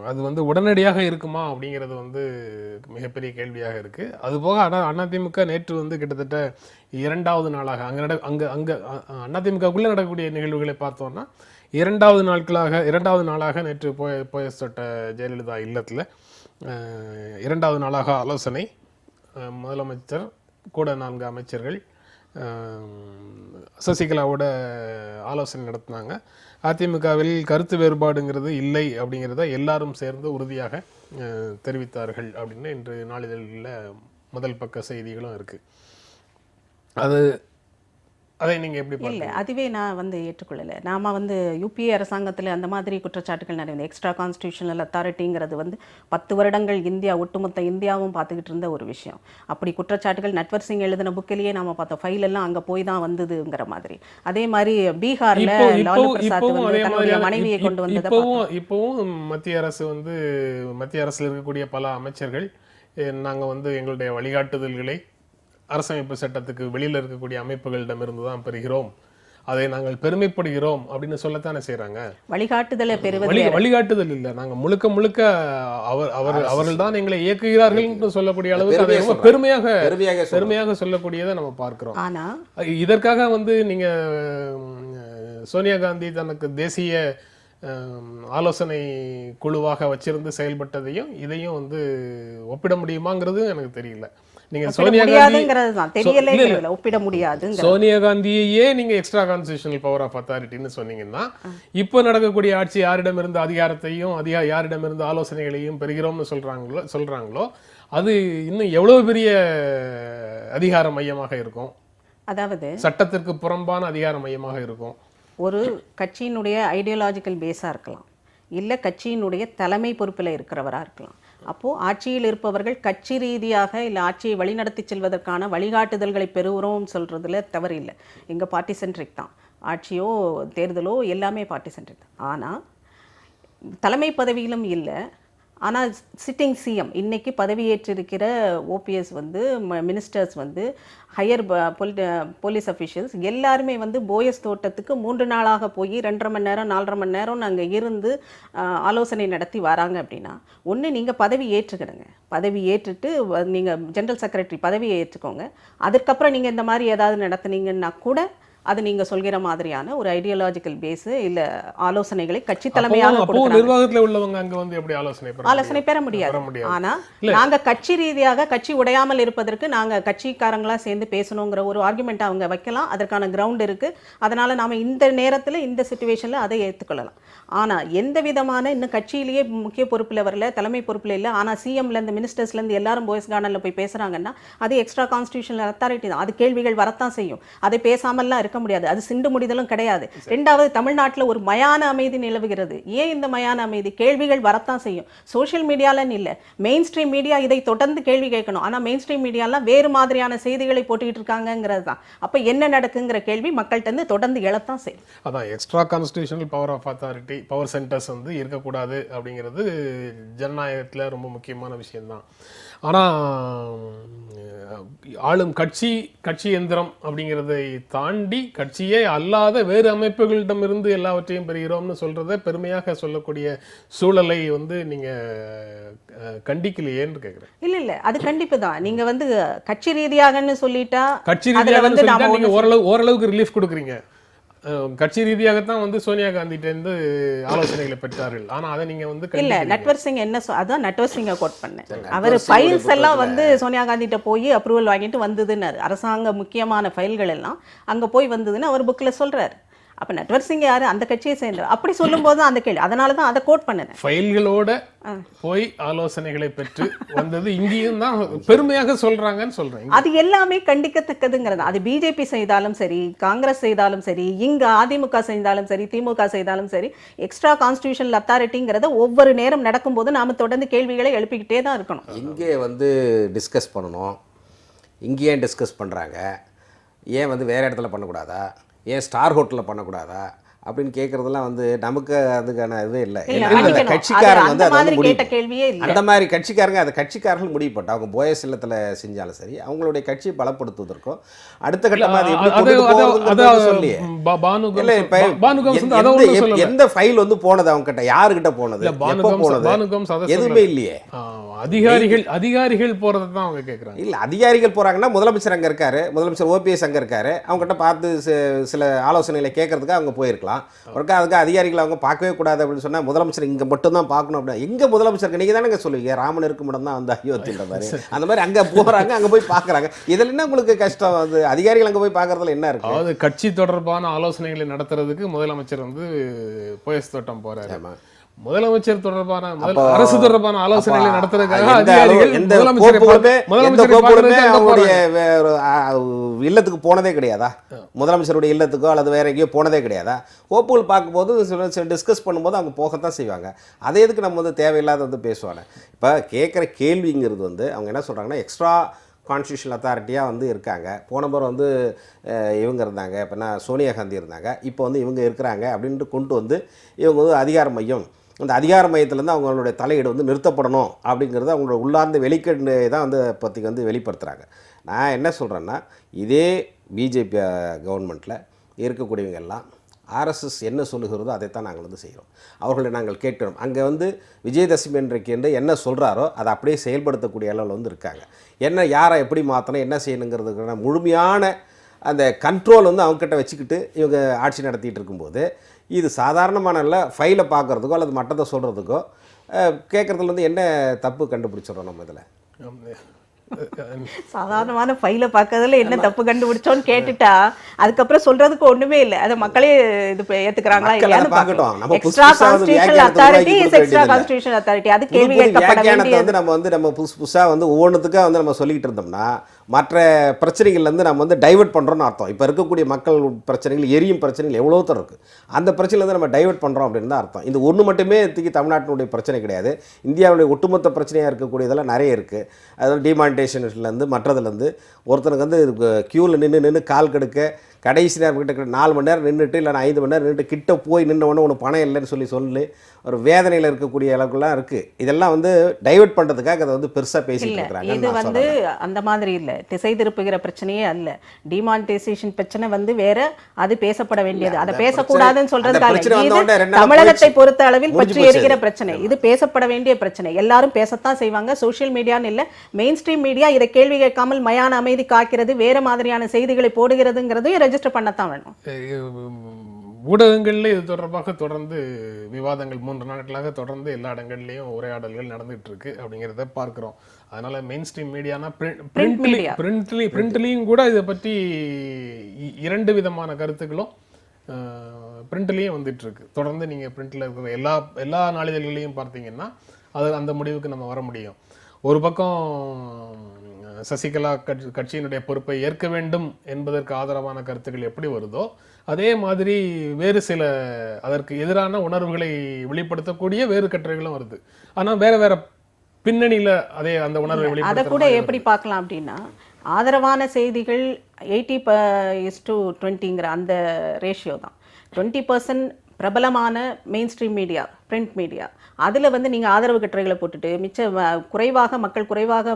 அது வந்து உடனடியாக இருக்குமா அப்படிங்கிறது வந்து மிகப்பெரிய கேள்வியாக இருக்குது. அதுபோக அதிமுக நேற்று வந்து கிட்டத்தட்ட 2வது நாளாக அங்கே அதிமுகக்குள்ளே நடக்கக்கூடிய நிகழ்வுகளை பார்த்தோன்னா 2வது நாளாக நேற்று போயஸ்தோட்ட ஜெயலலிதா இல்லத்தில் 2வது நாளாக ஆலோசனை. முதலமைச்சர் கூட 4 அமைச்சர்கள் சசிகலாவோட ஆலோசனை நடத்தினாங்க. அதிமுகவில் கருத்து வேறுபாடுங்கிறது இல்லை அப்படிங்கிறத எல்லாரும் சேர்ந்து உறுதியாக தெரிவித்தார்கள் அப்படின்னு இன்று நாளிதழில் முதல் பக்க செய்திகளும் இருக்குது. அதை நீங்கள் எப்படி இல்லை, அதுவே நான் வந்து ஏற்றுக்கொள்ளலை. நாம் வந்து யூபிஏ அரசாங்கத்தில் அந்த மாதிரி குற்றச்சாட்டுகள் நிறைய எக்ஸ்ட்ரா கான்ஸ்டியூஷனல் அத்தாரிட்டிங்கிறது வந்து 10 வருடங்கள் ஒட்டுமொத்த இந்தியாவும் பார்த்துக்கிட்டு இருந்த ஒரு விஷயம். அப்படி குற்றச்சாட்டுகள் நட்வர் சிங் எழுதின புக்கிலேயே நாம் பார்த்தோம். ஃபைல் எல்லாம் அங்கே போய் தான் வந்ததுங்கிற மாதிரி. அதே மாதிரி பீகாரில் லாலு பிரசாத் வந்து தன்னுடைய மனைவியை கொண்டு வந்ததை இப்போவும் மத்திய அரசில் இருக்கக்கூடிய பல அமைச்சர்கள் நாங்கள் வந்து எங்களுடைய வழிகாட்டுதல்களை அரசமைப்பு சட்டத்துக்கு வெளியில் இருக்கக்கூடிய அமைப்புகளிடமிருந்து தான் பெறுகிறோம், அதை நாங்கள் பெருமைப்படுகிறோம் அப்படின்னு சொல்லத்தானே செய்கிறாங்க. வழிகாட்டுதல் இல்லை, நாங்கள் முழுக்க அவர்கள் தான் எங்களை இயக்குகிறார்கள் என்று சொல்லக்கூடிய அளவுக்கு அதை ரொம்ப பெருமையாக சொல்லக்கூடியதை நம்ம பார்க்கிறோம். இதற்காக வந்து நீங்கள் சோனியா காந்தி தனக்கு தேசிய ஆலோசனை குழுவாக வச்சிருந்து செயல்பட்டதையும் இதையும் வந்து ஒப்பிட முடியுமாங்கிறது எனக்கு தெரியல. நீங்க சோனியா காந்தியே நீங்க எக்ஸ்ட்ரா கான்ஸ்டிடியூஷனல் பவர் ஆஃப் அத்தாரிட்டின்னு சொன்னீங்கன்னா இப்போ நடக்கக்கூடிய ஆட்சி யாரிடமிருந்து அதிகாரத்தையும் யாரிடமிருந்து ஆலோசனைகளையும் பெறுகிறோம்னு சொல்றாங்களோ அது இன்னும் எவ்வளவு பெரிய அதிகார மையமாக இருக்கும். அதாவது சட்டத்திற்கு புறம்பான அதிகார மையமாக இருக்கும். ஒரு கட்சியினுடைய ஐடியாலஜிக்கல் பேஸாக இருக்கலாம், இல்லை கட்சியினுடைய தலைமை பொறுப்பில் இருக்கிறவராக இருக்கலாம். அப்போது ஆட்சியில் இருப்பவர்கள் கட்சி ரீதியாக இல்லை ஆட்சியை வழிநடத்தி செல்வதற்கான வழிகாட்டுதல்களை பெறுகிறோம்னு சொல்கிறதுல தவறு இல்லை. எங்கள் பார்ட்டி சென்ட்ரிக் தான், ஆட்சியோ தேர்தலோ எல்லாமே பார்ட்டி சென்ட்ரிக் தான். ஆனால் தலைமை பதவியிலும் இல்லை. ஆனால் சிட்டிங் சிஎம் இன்னைக்கு பதவியேற்றிருக்கிற ஓபிஎஸ் வந்து மினிஸ்டர்ஸ் வந்து ஹையர் போலீஸ் அஃபிஷியல்ஸ் எல்லாருமே வந்து போயஸ் தோட்டத்துக்கு 3 நாளாக போய் 2.5 மணி நேரம் 4.5 மணி நேரம் நாங்கள் இருந்து ஆலோசனை நடத்தி வராங்க. அப்படின்னா ஒன்று நீங்கள் பதவி ஏற்றுக்கிடுங்க, பதவி ஏற்றுட்டு நீங்கள் ஜெனரல் செக்ரட்டரி பதவியை ஏற்றுக்கோங்க. அதுக்கப்புறம் நீங்கள் இந்த மாதிரி ஏதாவது நடத்துனீங்கன்னா கூட அது நீங்க சொல்கிற மாதிரியான ஒரு ஐடியாலஜிக்கல் பேஸ் இல்ல ஆலோசனைகளை கட்சி தலைமையாக அப்போ கொடுக்கறாங்க. நிர்வாகத்துல உள்ளவங்க அங்க வந்து எப்படி ஆலோசனை ஆலோசனை பெற முடியாது. ஆனா நாங்க கட்சி ரீதியாக கட்சி உடையாமல் இருப்பதற்கு நாங்க கட்சிக்காரங்களா சேர்ந்து பேசணுங்கிற ஒரு ஆர்குமெண்ட் அவங்க வைக்கலாம். அதற்கான கிரவுண்ட் இருக்கு. அதனால நாம இந்த நேரத்துல இந்த சிச்சுவேஷன்ல அதை ஏற்றுக்கொள்ளலாம். ஆனா எந்த விதமான இன்னும் கட்சியிலேயே முக்கிய பொறுப்புல வரல, தலைமை பொறுப்புல இல்ல, ஆனா சிஎம்ல இருந்து மினிஸ்டர்ஸ்ல இருந்து எல்லாரும் பாய்ஸ் கார்டன்ல போய் பேசுறாங்கன்னா அது எக்ஸ்ட்ரா கான்ஸ்டிடியூஷனல் அத்தாரிட்டி தான். அது கேள்விகள் வரத்தான் செய்யும். அதை பேசாமல்லாம் இருக்க முடியாது. அது சிண்டு முடிதலும் கிடையாது. ரெண்டாவது, தமிழ்நாட்டில் ஒரு மயான அமைதி நிலவுகிறது. ஏன் இந்த மயான அமைதி? கேள்விகள் வரத்தான் செய்யும். சோஷியல் மீடியாலன்னு இல்லை, மெயின் ஸ்ட்ரீம் மீடியா இதை தொடர்ந்து கேள்வி கேட்கணும். ஆனால் மெயின் ஸ்ட்ரீம் மீடியாலாம் வேறு மாதிரியான செய்திகளை போட்டுக்கிட்டு இருக்காங்கிறது தான். அப்போ என்ன நடக்குங்கிற கேள்வி மக்கள்கிட்ட இருந்து தொடர்ந்து எழத்தான் செய்யும். அதான் extra constitutional power of authority, power centres வந்து இருக்கக்கூடாது அப்படிங்கிறது ஜனநாயகத்தில் ரொம்ப முக்கியமான விஷயம்தான். ஆனால் ஆளும் கட்சி எந்திரம் அப்படிங்கிறதை தாண்டி கட்சியே அல்லாத வேறு அமைப்புகளிடமிருந்து எல்லாவற்றையும் பெறுகிறோம்னு சொல்றதை பெருமையாக சொல்லக்கூடிய சூழலை வந்து நீங்க கண்டிக்கலையேன்னு கேட்குறேன். இல்ல அது கண்டிப்பு தான். நீங்க வந்து கட்சி ரீதியாகன்னு சொல்லிட்டா கட்சி ரீதியாக நீங்க ஓரளவுக்கு ரிலீஃப் கொடுக்குறீங்க. கட்சி ரீதியாகத்தான் வந்து சோனியா காந்திட்டேருந்து ஆலோசனைகளை பெற்றார்கள். ஆனா அதை நீங்க வந்து இல்ல நட்வர் சிங் என்ன அதான் நட்வர் சிங்கை கோட் பண்ணேன். அவர் ஃபைல்ஸ் எல்லாம் வந்து சோனியா காந்திட்ட போய் அப்ரூவல் வாங்கிட்டு வந்ததுன்னு, அரசாங்க முக்கியமான ஃபைல்கள் எல்லாம் அங்க போய் வந்ததுன்னு அவர் புக்ல சொல்றாரு. அப்ப நட்வர் சிங் யாரு? அந்த கட்சியை சேர்ந்தவர். அப்படி சொல்லும் போது அந்த கேள்வி, அதனால தான் அதை கோட் பண்ணேன். ஃபைல்களோட போய் ஆலோசனைகளை பெற்று வந்தது இங்கேயும் தான் பெருமையாக சொல்றாங்கன்னு சொல்றேன். அது எல்லாமே கண்டிக்கத்தக்கதுங்கிறது. அது பிஜேபி செய்தாலும் சரி, காங்கிரஸ் செய்தாலும் சரி, இங்க அதிமுக செய்தாலும் சரி, திமுக செய்தாலும் சரி, எக்ஸ்ட்ரா கான்ஸ்டிடியூஷனல் அத்தாரிட்டிங்கிறத ஒவ்வொரு நேரம் நடக்கும்போது நாம தொடர்ந்து கேள்விகளை எழுப்பிக்கிட்டே தான் இருக்கணும். இங்கே வந்து டிஸ்கஸ் பண்ணணும், இங்கேயே டிஸ்கஸ் பண்ணுறாங்க, ஏன் வந்து வேறு இடத்துல பண்ணக்கூடாதா, ஏன் ஸ்டார் ஹோட்டலில் பண்ணக்கூடாதா அப்படின்னு கேட்குறதெல்லாம் வந்து நமக்கு அதுக்கான இது இல்லை. அந்த கட்சிக்காரங்க வந்து அதை முடிவு, அந்த மாதிரி கட்சிக்காரங்க அதை கட்சிக்காரர்கள் முடிவு பண்ணிட்டு அவங்க போயஸ் இல்லத்தில் செஞ்சாலும் சரி, அவங்களுடைய கட்சியை பலப்படுத்துவதற்கோ அடுத்த கட்டமாக சொல்லி எந்த ஃபைல் வந்து போனது அவங்க கிட்ட, யாருக்கிட்ட போனது, எப்போ போனது, எதுவுமே இல்லையே. அதிகாரிகள் போறதை தான் அவங்க கேட்குறாங்க. இல்லை, அதிகாரிகள் போகிறாங்கன்னா முதலமைச்சர் அங்கே இருக்காரு, முதலமைச்சர் ஓபிஎஸ் அங்கே இருக்காரு, அவங்ககிட்ட பார்த்து சில ஆலோசனைகளை கேட்கறதுக்கு அவங்க போயிருக்கலாம். ஒருக்கா அதுக்கு அதிகாரிகள் அவங்க பார்க்கவே கூடாது அப்படின்னு சொன்னால் முதலமைச்சர் இங்கே மட்டும்தான் பார்க்கணும் அப்படின்னா எங்கே முதலமைச்சருக்கு நீங்கள் தானே சொல்லுவீங்க ராமன் இருக்கும் இடம் தான் வந்து அயோத்தின்ற மாதிரி. அந்த மாதிரி அங்கே போகிறாங்க, அங்கே போய் பார்க்குறாங்க. இதில் என்ன உங்களுக்கு கஷ்டம்? வந்து அதிகாரிகள் அங்கே போய் பார்க்குறதுல என்ன இருக்குது? அதாவது கட்சி தொடர்பான ஆலோசனைகளை நடத்துறதுக்கு முதலமைச்சர் வந்து போயஸ் தோட்டம் போறாரு. முதலமைச்சர் தொடர்பான அரசு தொடர்பான ஆலோசனைகளை நடத்துறதுக்காக அதிகாரிகள் இல்லத்துக்கு போனதே கிடையாதா? முதலமைச்சருடைய இல்லத்துக்கோ அல்லது வேற எங்கேயோ போனதே கிடையாதா? கோப்புகள் பார்க்கும்போது டிஸ்கஸ் பண்ணும்போது அவங்க போகத்தான் செய்வாங்க. அதே எதுக்கு நம்ம வந்து தேவையில்லாத வந்து பேசுவாங்க. இப்போ கேட்குற கேள்விங்கிறது வந்து அவங்க என்ன சொல்கிறாங்கன்னா எக்ஸ்ட்ரா கான்ஸ்டியூஷனல் அத்தாரிட்டியாக வந்து இருக்காங்க. போன முறை வந்து இவங்க இருந்தாங்க, இப்போனா சோனியா காந்தி இருந்தாங்க, இப்போ வந்து இவங்க இருக்கிறாங்க அப்படின்ட்டு கொண்டு வந்து இவங்க வந்து அதிகார மையம், அந்த அதிகார மையத்திலேருந்து அவங்களுடைய தலையீடு வந்து நிறுத்தப்படணும் அப்படிங்கிறது அவங்களோட உள்ளார்ந்த வெளிக்கண்டு தான் வந்து பற்றி வந்து வெளிப்படுத்துகிறாங்க. நான் என்ன சொல்கிறேன்னா, இதே பிஜேபி கவர்மெண்ட்டில் இருக்கக்கூடியவங்க எல்லாம் ஆர்எஸ்எஸ் என்ன சொல்லுகிறதோ அதைத்தான் நாங்கள் வந்து செய்கிறோம். அவர்களை நாங்கள் கேட்கிறோம். அங்கே வந்து விஜயதசமி அன்றைக்கு என்று என்ன சொல்கிறாரோ அதை அப்படியே செயல்படுத்தக்கூடிய அளவில் வந்து இருக்காங்க. என்ன யாரை எப்படி மாற்றணும், என்ன செய்யணுங்கிறதுக்கான முழுமையான அந்த கண்ட்ரோல் வந்து அவங்ககிட்ட வச்சுக்கிட்டு இவங்க ஆட்சி நடத்திட்டு இருக்கும்போது இது சாதாரணமான இல்லை. ஃபைலை பார்க்குறதுக்கோ அல்லது மட்டத்தை சொல்கிறதுக்கோ கேட்குறதுல வந்து என்ன தப்பு கண்டுபிடிச்சிடறோம் நம்ம இதில்? சாதாரணமான ஃபைலை பார்க்கறதுல என்ன தப்பு கண்டுபிடிச்சோன்னு கேட்டுட்டா அதுக்கப்புறம் சொல்றதுக்கு ஒண்ணுமே இல்லை. அதை மக்களே இது ஏத்துக்கிறாங்களா இல்லையான்னு பார்க்கட்டும். Extra constitutional authority is extra constitutional authority. அது கேள்வி கேட்கப்பட வேண்டியது. நம்ம புதுசாக வந்து ஒவ்வொன்றுத்துக்காக வந்து நம்ம சொல்லிக்கிட்டு இருந்தோம்னா மற்ற பிரச்சனைகள்லேருந்து நம்ம வந்து டைவெர்ட் பண்ணுறோன்னு அர்த்தம். இப்போ இருக்கக்கூடிய மக்கள் பிரச்சனைகள், எரியும் பிரச்சனைகள் எவ்வளோ தூரம் இருக்குது, அந்த பிரச்சனையிலேருந்து நம்ம டைவெர்ட் பண்ணுறோம் அப்படின்னு தான் அர்த்தம். இந்த ஒன்று மட்டுமே தூக்கி தமிழ்நாட்டினுடைய பிரச்சனை கிடையாது, இந்தியாவுடைய ஒட்டுமொத்த பிரச்சனையாக இருக்கக்கூடியதெல்லாம் நிறைய இருக்குது. அதாவது டிமானிட்டேஷன்லேருந்து மற்றதுலேருந்து ஒருத்தனுக்கு வந்து க்யூவில் நின்று கால் கெடுக்க கடைசி நேரம் கிட்ட 4 மணி நேரம் நின்றுட்டு இல்லை 5 மணி நேரம் நின்றுட்டு கிட்ட போய் நின்னவொன்னே உனக்கு பணம் இல்லைன்னு சொல்லி ஒரு வேதனையில் இருக்கக்கூடிய அளவுக்குலாம் இருக்குது. இதெல்லாம் வந்து டைவெர்ட் பண்ணுறதுக்காக அதை வந்து பெருசாக பேசிட்டு இருக்காங்க. இது வந்து அந்த மாதிரி இல்லை, திசை திருப்புகிற பிரச்சனையே அல்ல. டிமானிட்டைசேஷன் பிரச்சனை வந்து வேற, அது பேசப்பட வேண்டியது. அதை பேசக்கூடாதுன்னு சொல்றதுக்காக தமிழகத்தை பொறுத்த அளவில் பற்றி எரிகிற பிரச்சனை, இது பேசப்பட வேண்டிய பிரச்சனை. எல்லாரும் பேசத்தான் செய்வாங்க. சோசியல் மீடியான்னு இல்லை, மெயின் ஸ்ட்ரீம் மீடியா இதை கேள்வி கேட்காமல் மயான அமைதி காக்கிறது, வேற மாதிரியான செய்திகளை போடுகிறதுங்கிறது ரெஜிஸ்டர் பண்ணத்தான் வேணும். ஊடகங்கள்ல இது தொடர்பாக தொடர்ந்து விவாதங்கள் 3 நாட்களாக தொடர்ந்து எல்லா இடங்கள்லயும் உரையாடல்கள் நடந்துட்டு இருக்கு அப்படிங்கிறத பார்க்கிறோம். அதனால மெயின் ஸ்ட்ரீம் மீடியானா பிரிண்ட்லயும் கூட இதை பற்றி 2 விதமான கருத்துக்களும் பிரிண்ட்லேயும் வந்துட்டு இருக்கு. தொடர்ந்து நீங்கள் பிரிண்ட்டில் இருக்கிற எல்லா நாளிதழ்களையும் பார்த்தீங்கன்னா அது அந்த முடிவுக்கு நம்ம வர முடியும். ஒரு பக்கம் சசிகலா கட்சியினுடைய பொறுப்பை ஏற்க வேண்டும் என்பதற்கு ஆதரவான கருத்துக்கள் எப்படி வருதோ அதே மாதிரி வேறு சில அதற்கு எதிரான உணர்வுகளை வெளிப்படுத்தக்கூடிய வேறு கட்டுரைகளும் வருது. ஆனால் வேற வேற பின்னணியில் அதே அந்த உணர்வை அதை வெளிப்படுத்த கூட எப்படி பார்க்கலாம் அப்படின்னா, ஆதரவான செய்திகள் 80:20ங்கிற அந்த ரேஷியோ தான். 20% பிரபலமான main stream media, print media, அதில் வந்து நீங்கள் ஆதரவு கட்டுரைகளை போட்டுட்டு குறைவாக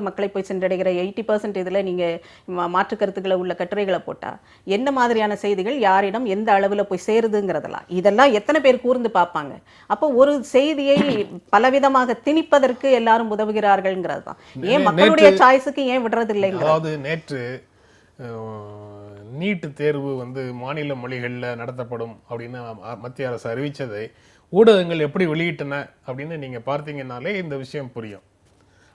மக்களை போய் சென்றடைகிற 80% இதில் நீங்கள் மாற்று கருத்துக்களை உள்ள கட்டுரைகளை போட்டால் என்ன மாதிரியான செய்திகள் யாரிடம் எந்த அளவில் போய் சேருதுங்கிறதெல்லாம் இதெல்லாம் எத்தனை பேர் கூர்ந்து பார்ப்பாங்க? அப்போ ஒரு செய்தியை பலவிதமாக திணிப்பதற்கு எல்லாரும் உதவுகிறார்கள்ங்கிறது தான். ஏன் மக்களுடைய சாய்ஸுக்கு ஏன் விடுறது இல்லைங்க? அதாவது நேற்று நீட் தேர்வு வந்து மாநில மொழிகளில் நடத்தப்படும் அப்படின்னு மத்திய அரசு அறிவித்ததை ஊடகங்கள் எப்படி வெளியிட்டன அப்படின்னு நீங்கள் பார்த்தீங்கன்னாலே இந்த விஷயம் புரியும்.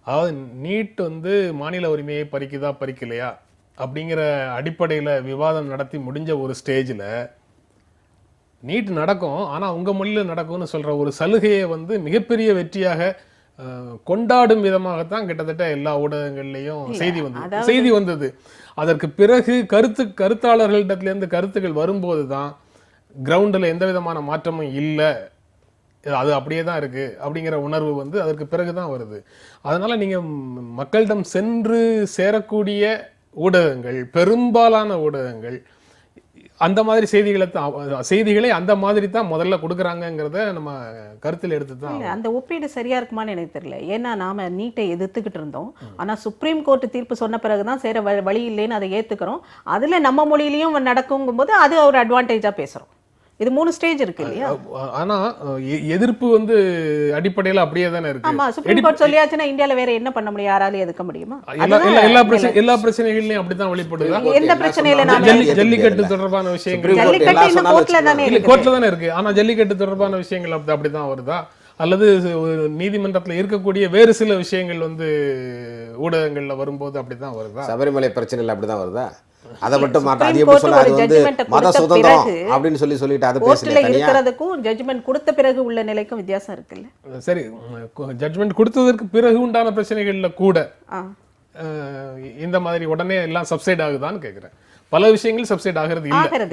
அதாவது நீட் வந்து மாநில உரிமையை பறிக்கலையா அப்படிங்கிற அடிப்படையில் விவாதம் நடத்தி முடிஞ்ச ஒரு ஸ்டேஜில் நீட் நடக்கும் ஆனால் உங்கள் மொழியில் நடக்கும்னு சொல்கிற ஒரு சலுகையை வந்து மிகப்பெரிய வெற்றியாக கொண்டாடும் விதமாகத்தான் கிட்டத்தட்ட எல்லா ஊடகங்கள்லையும் செய்தி வந்தது. அதற்கு பிறகு கருத்தாளர்களிடத்திலேருந்து கருத்துக்கள் வரும்போது தான் கிரவுண்டில் எந்த விதமான மாற்றமும் இல்லை, அது அப்படியே தான் இருக்கு அப்படிங்கிற உணர்வு வந்து அதற்கு பிறகு தான் வருது. அதனால நீங்க மக்களிடம் சென்று சேரக்கூடிய ஊடகங்கள், பெரும்பாலான ஊடகங்கள் அந்த மாதிரி செய்திகளை அந்த மாதிரி தான் முதல்ல கொடுக்குறாங்கிறத நம்ம கருத்தில் எடுத்து தான். அந்த ஒப்பீடு சரியா இருக்குமான்னு எனக்கு தெரியல. ஏன்னா நாம நீட்டை எதிர்த்துக்கிட்டு இருந்தோம், ஆனா சுப்ரீம் கோர்ட் தீர்ப்பு சொன்ன பிறகுதான் சேர வழி இல்லைன்னு அதை ஏத்துக்கிறோம். அதுல நம்ம மொழியிலையும் நடக்குங்கும் போது அது ஒரு அட்வான்டேஜா பேசுறோம். இது 3 ஸ்டேஜ் இருக்கு இல்லையா? ஆனா எதிர்ப்பு வந்து அடிப்படையில் அப்படியே தானே இருக்கு. ஆமா, சுப்ரீம் கோர்ட் சொல்லியாச்சுன்னா இந்தியால வேற என்ன பண்ண முடியும்? யாராலும் எதுக்க முடியுமா? எல்லா பிரச்சனைகளையும் அப்படிதான் வெளிப்படுது. எந்த பிரச்சனையில நாம ஜல்லிக்கட்டு தொடர்பான விஷயங்கள் கோர்ட்ல தானே இருக்கு. ஆனா ஜல்லிக்கட்டு தொடர்பான விஷயங்கள் அப்படிதான் வருதா? அல்லது நீதிமன்றத்தில் இருக்கக்கூடிய வேறு சில விஷயங்கள் வந்து ஊடகங்கள்ல வரும்போது அப்படிதான் வருதா? சபரிமலை பிரச்சனையில் அப்படிதான் வருதா? அதை மட்டும் மாட்டாது எப்படி சொல்ல, அது வந்து மத சுதந்திரம் அப்படின்னு சொல்லிட்டு அதை பேசல. இருக்கிறதுக்கும் ஜட்ஜ்மென்ட் கொடுத்த பிறகு உள்ள நிலைக்கும் வித்தியாசம் இருக்குல்ல. சரி, ஜட்ஜ்மென்ட் கொடுத்ததற்கு பிறகு உண்டான பிரச்சனைகள்ல கூட இந்த மாதிரி உடனே எல்லாம் சப்சைட் ஆகுதான்னு கேக்குறேன். பல விஷயங்கள் சப்சைட் ஆகிறது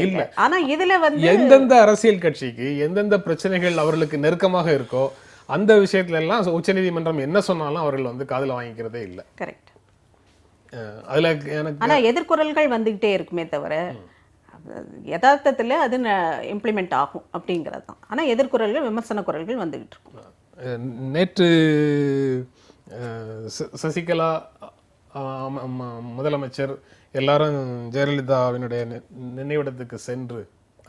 இல்ல. ஆனா இதுல வந்து எந்தெந்த அரசியல் கட்சிக்கு எந்தெந்த பிரச்சனைகள் அவர்களுக்கு நெருக்கமாக இருக்கோ அந்த விஷயத்துல எல்லாம் உச்சநீதிமன்றம் என்ன சொன்னாலும் அவர்கள் வந்து காதுல வாங்கிக்கிறதே இல்ல. கரெக்ட். அதுல எனக்கு ஆனா எதிர்குரல்கள் வந்துகிட்டே இருக்குமே தவிர யதார்த்தத்துல அது இம்ப்ளிமெண்ட் ஆகும் அப்படிங்கிறது தான். ஆனா எதிர்குரல்கள், விமர்சன குரல்கள் வந்துகிட்டு இருக்கும். நேற்று சசிகலா முதலமைச்சர் எல்லாரும் ஜெயலலிதாவினுடைய நினைவிடத்துக்கு சென்று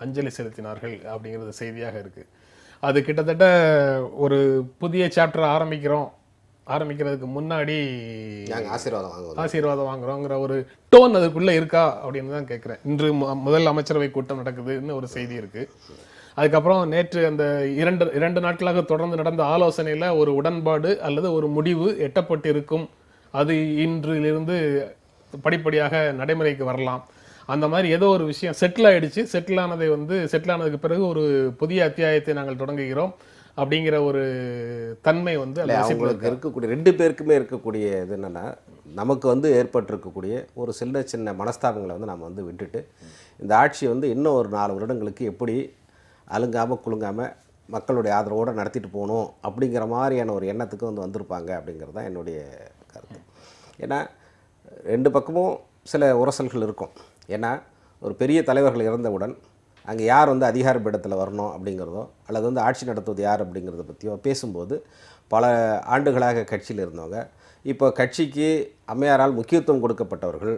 அஞ்சலி செலுத்தினார்கள் அப்படிங்கிறது செய்தியாக இருக்கு. அது கிட்டத்தட்ட ஒரு புதிய சாப்டர் ஆரம்பிக்கிறதுக்கு முன்னாடி ஆசீர்வாதம் வாங்குறோங்கிற ஒரு டோன் அதுக்குள்ள இருக்கா அப்படின்னு தான் கேட்குறேன். இன்று முதல் அமைச்சரவை கூட்டம் நடக்குதுன்னு ஒரு செய்தி இருக்கு. அதுக்கப்புறம் நேற்று அந்த இரண்டு நாட்களாக தொடர்ந்து நடந்த ஆலோசனையில் ஒரு உடன்பாடு அல்லது ஒரு முடிவு எட்டப்பட்டு இருக்கும். அது இன்றிலிருந்து படிப்படியாக நடைமுறைக்கு வரலாம். அந்த மாதிரி ஏதோ ஒரு விஷயம் செட்டில் ஆயிடுச்சு. செட்டில் ஆனதுக்கு பிறகு ஒரு புதிய அத்தியாயத்தை நாங்கள் தொடங்குகிறோம் அப்படிங்கிற ஒரு தன்மை வந்து அவங்களுக்கு இருக்கக்கூடிய 2 பேருக்குமே இருக்கக்கூடிய இது என்னென்னா, நமக்கு வந்து ஏற்பட்டிருக்கக்கூடிய ஒரு சின்ன மனஸ்தாபங்களை வந்து நம்ம வந்து விட்டுட்டு இந்த ஆட்சியை வந்து இன்னும் ஒரு 4 வருடங்களுக்கு எப்படி அலுங்காமல் குலுங்காமல் மக்களுடைய ஆதரவோடு நடத்திட்டு போகணும் அப்படிங்கிற மாதிரியான ஒரு எண்ணத்துக்கு வந்து வந்திருப்பாங்க அப்படிங்கிறது தான் என்னுடைய கருத்து. ஏன்னா 2 பக்கமும் சில உரசல்கள் இருக்கும். ஏன்னா ஒரு பெரிய தலைவர்கள் இறந்தவுடன் அங்கே யார் வந்து அதிகார பீடத்தில் வரணும் அப்படிங்கிறதோ அல்லது வந்து ஆட்சி நடத்துவது யார் அப்படிங்கிறத பற்றியோ பேசும்போது பல ஆண்டுகளாக கட்சியில் இருந்தவங்க, இப்போ கட்சிக்கு அம்மையாரால் முக்கியத்துவம் கொடுக்கப்பட்டவர்கள்,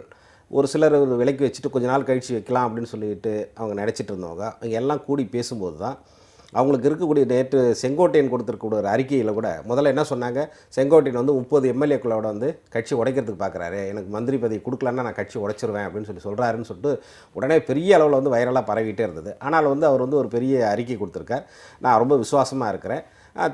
ஒரு சிலர் விலக்கி வச்சுட்டு கொஞ்ச நாள் கழிச்சு வைக்கலாம் அப்படின்னு சொல்லிட்டு அவங்க நினச்சிட்டு இருந்தவங்க, அவங்க எல்லாம் கூடி பேசும்போது தான் அவங்களுக்கு இருக்கக்கூடிய நேற்று செங்கோட்டையன் கொடுத்துருக்கக்கூடிய ஒரு அறிக்கையில் கூட முதல்ல என்ன சொன்னாங்க, செங்கோட்டையன் வந்து 30 எம்எல்ஏக்களோட வந்து கட்சி உடைக்கிறதுக்கு பார்க்குறாரு, எனக்கு மந்திரி பதவி கொடுக்கலன்னா நான் கட்சி உடைச்சிருவேன் அப்படின்னு சொல்கிறாருன்னு சொல்லிட்டு உடனே பெரிய அளவில் வந்து வைரலாக பரவிட்டே இருந்தது. ஆனால் வந்து அவர் வந்து ஒரு பெரிய அறிக்கை கொடுத்துருக்கார், நான் ரொம்ப விசுவாசமாக இருக்கிறேன்,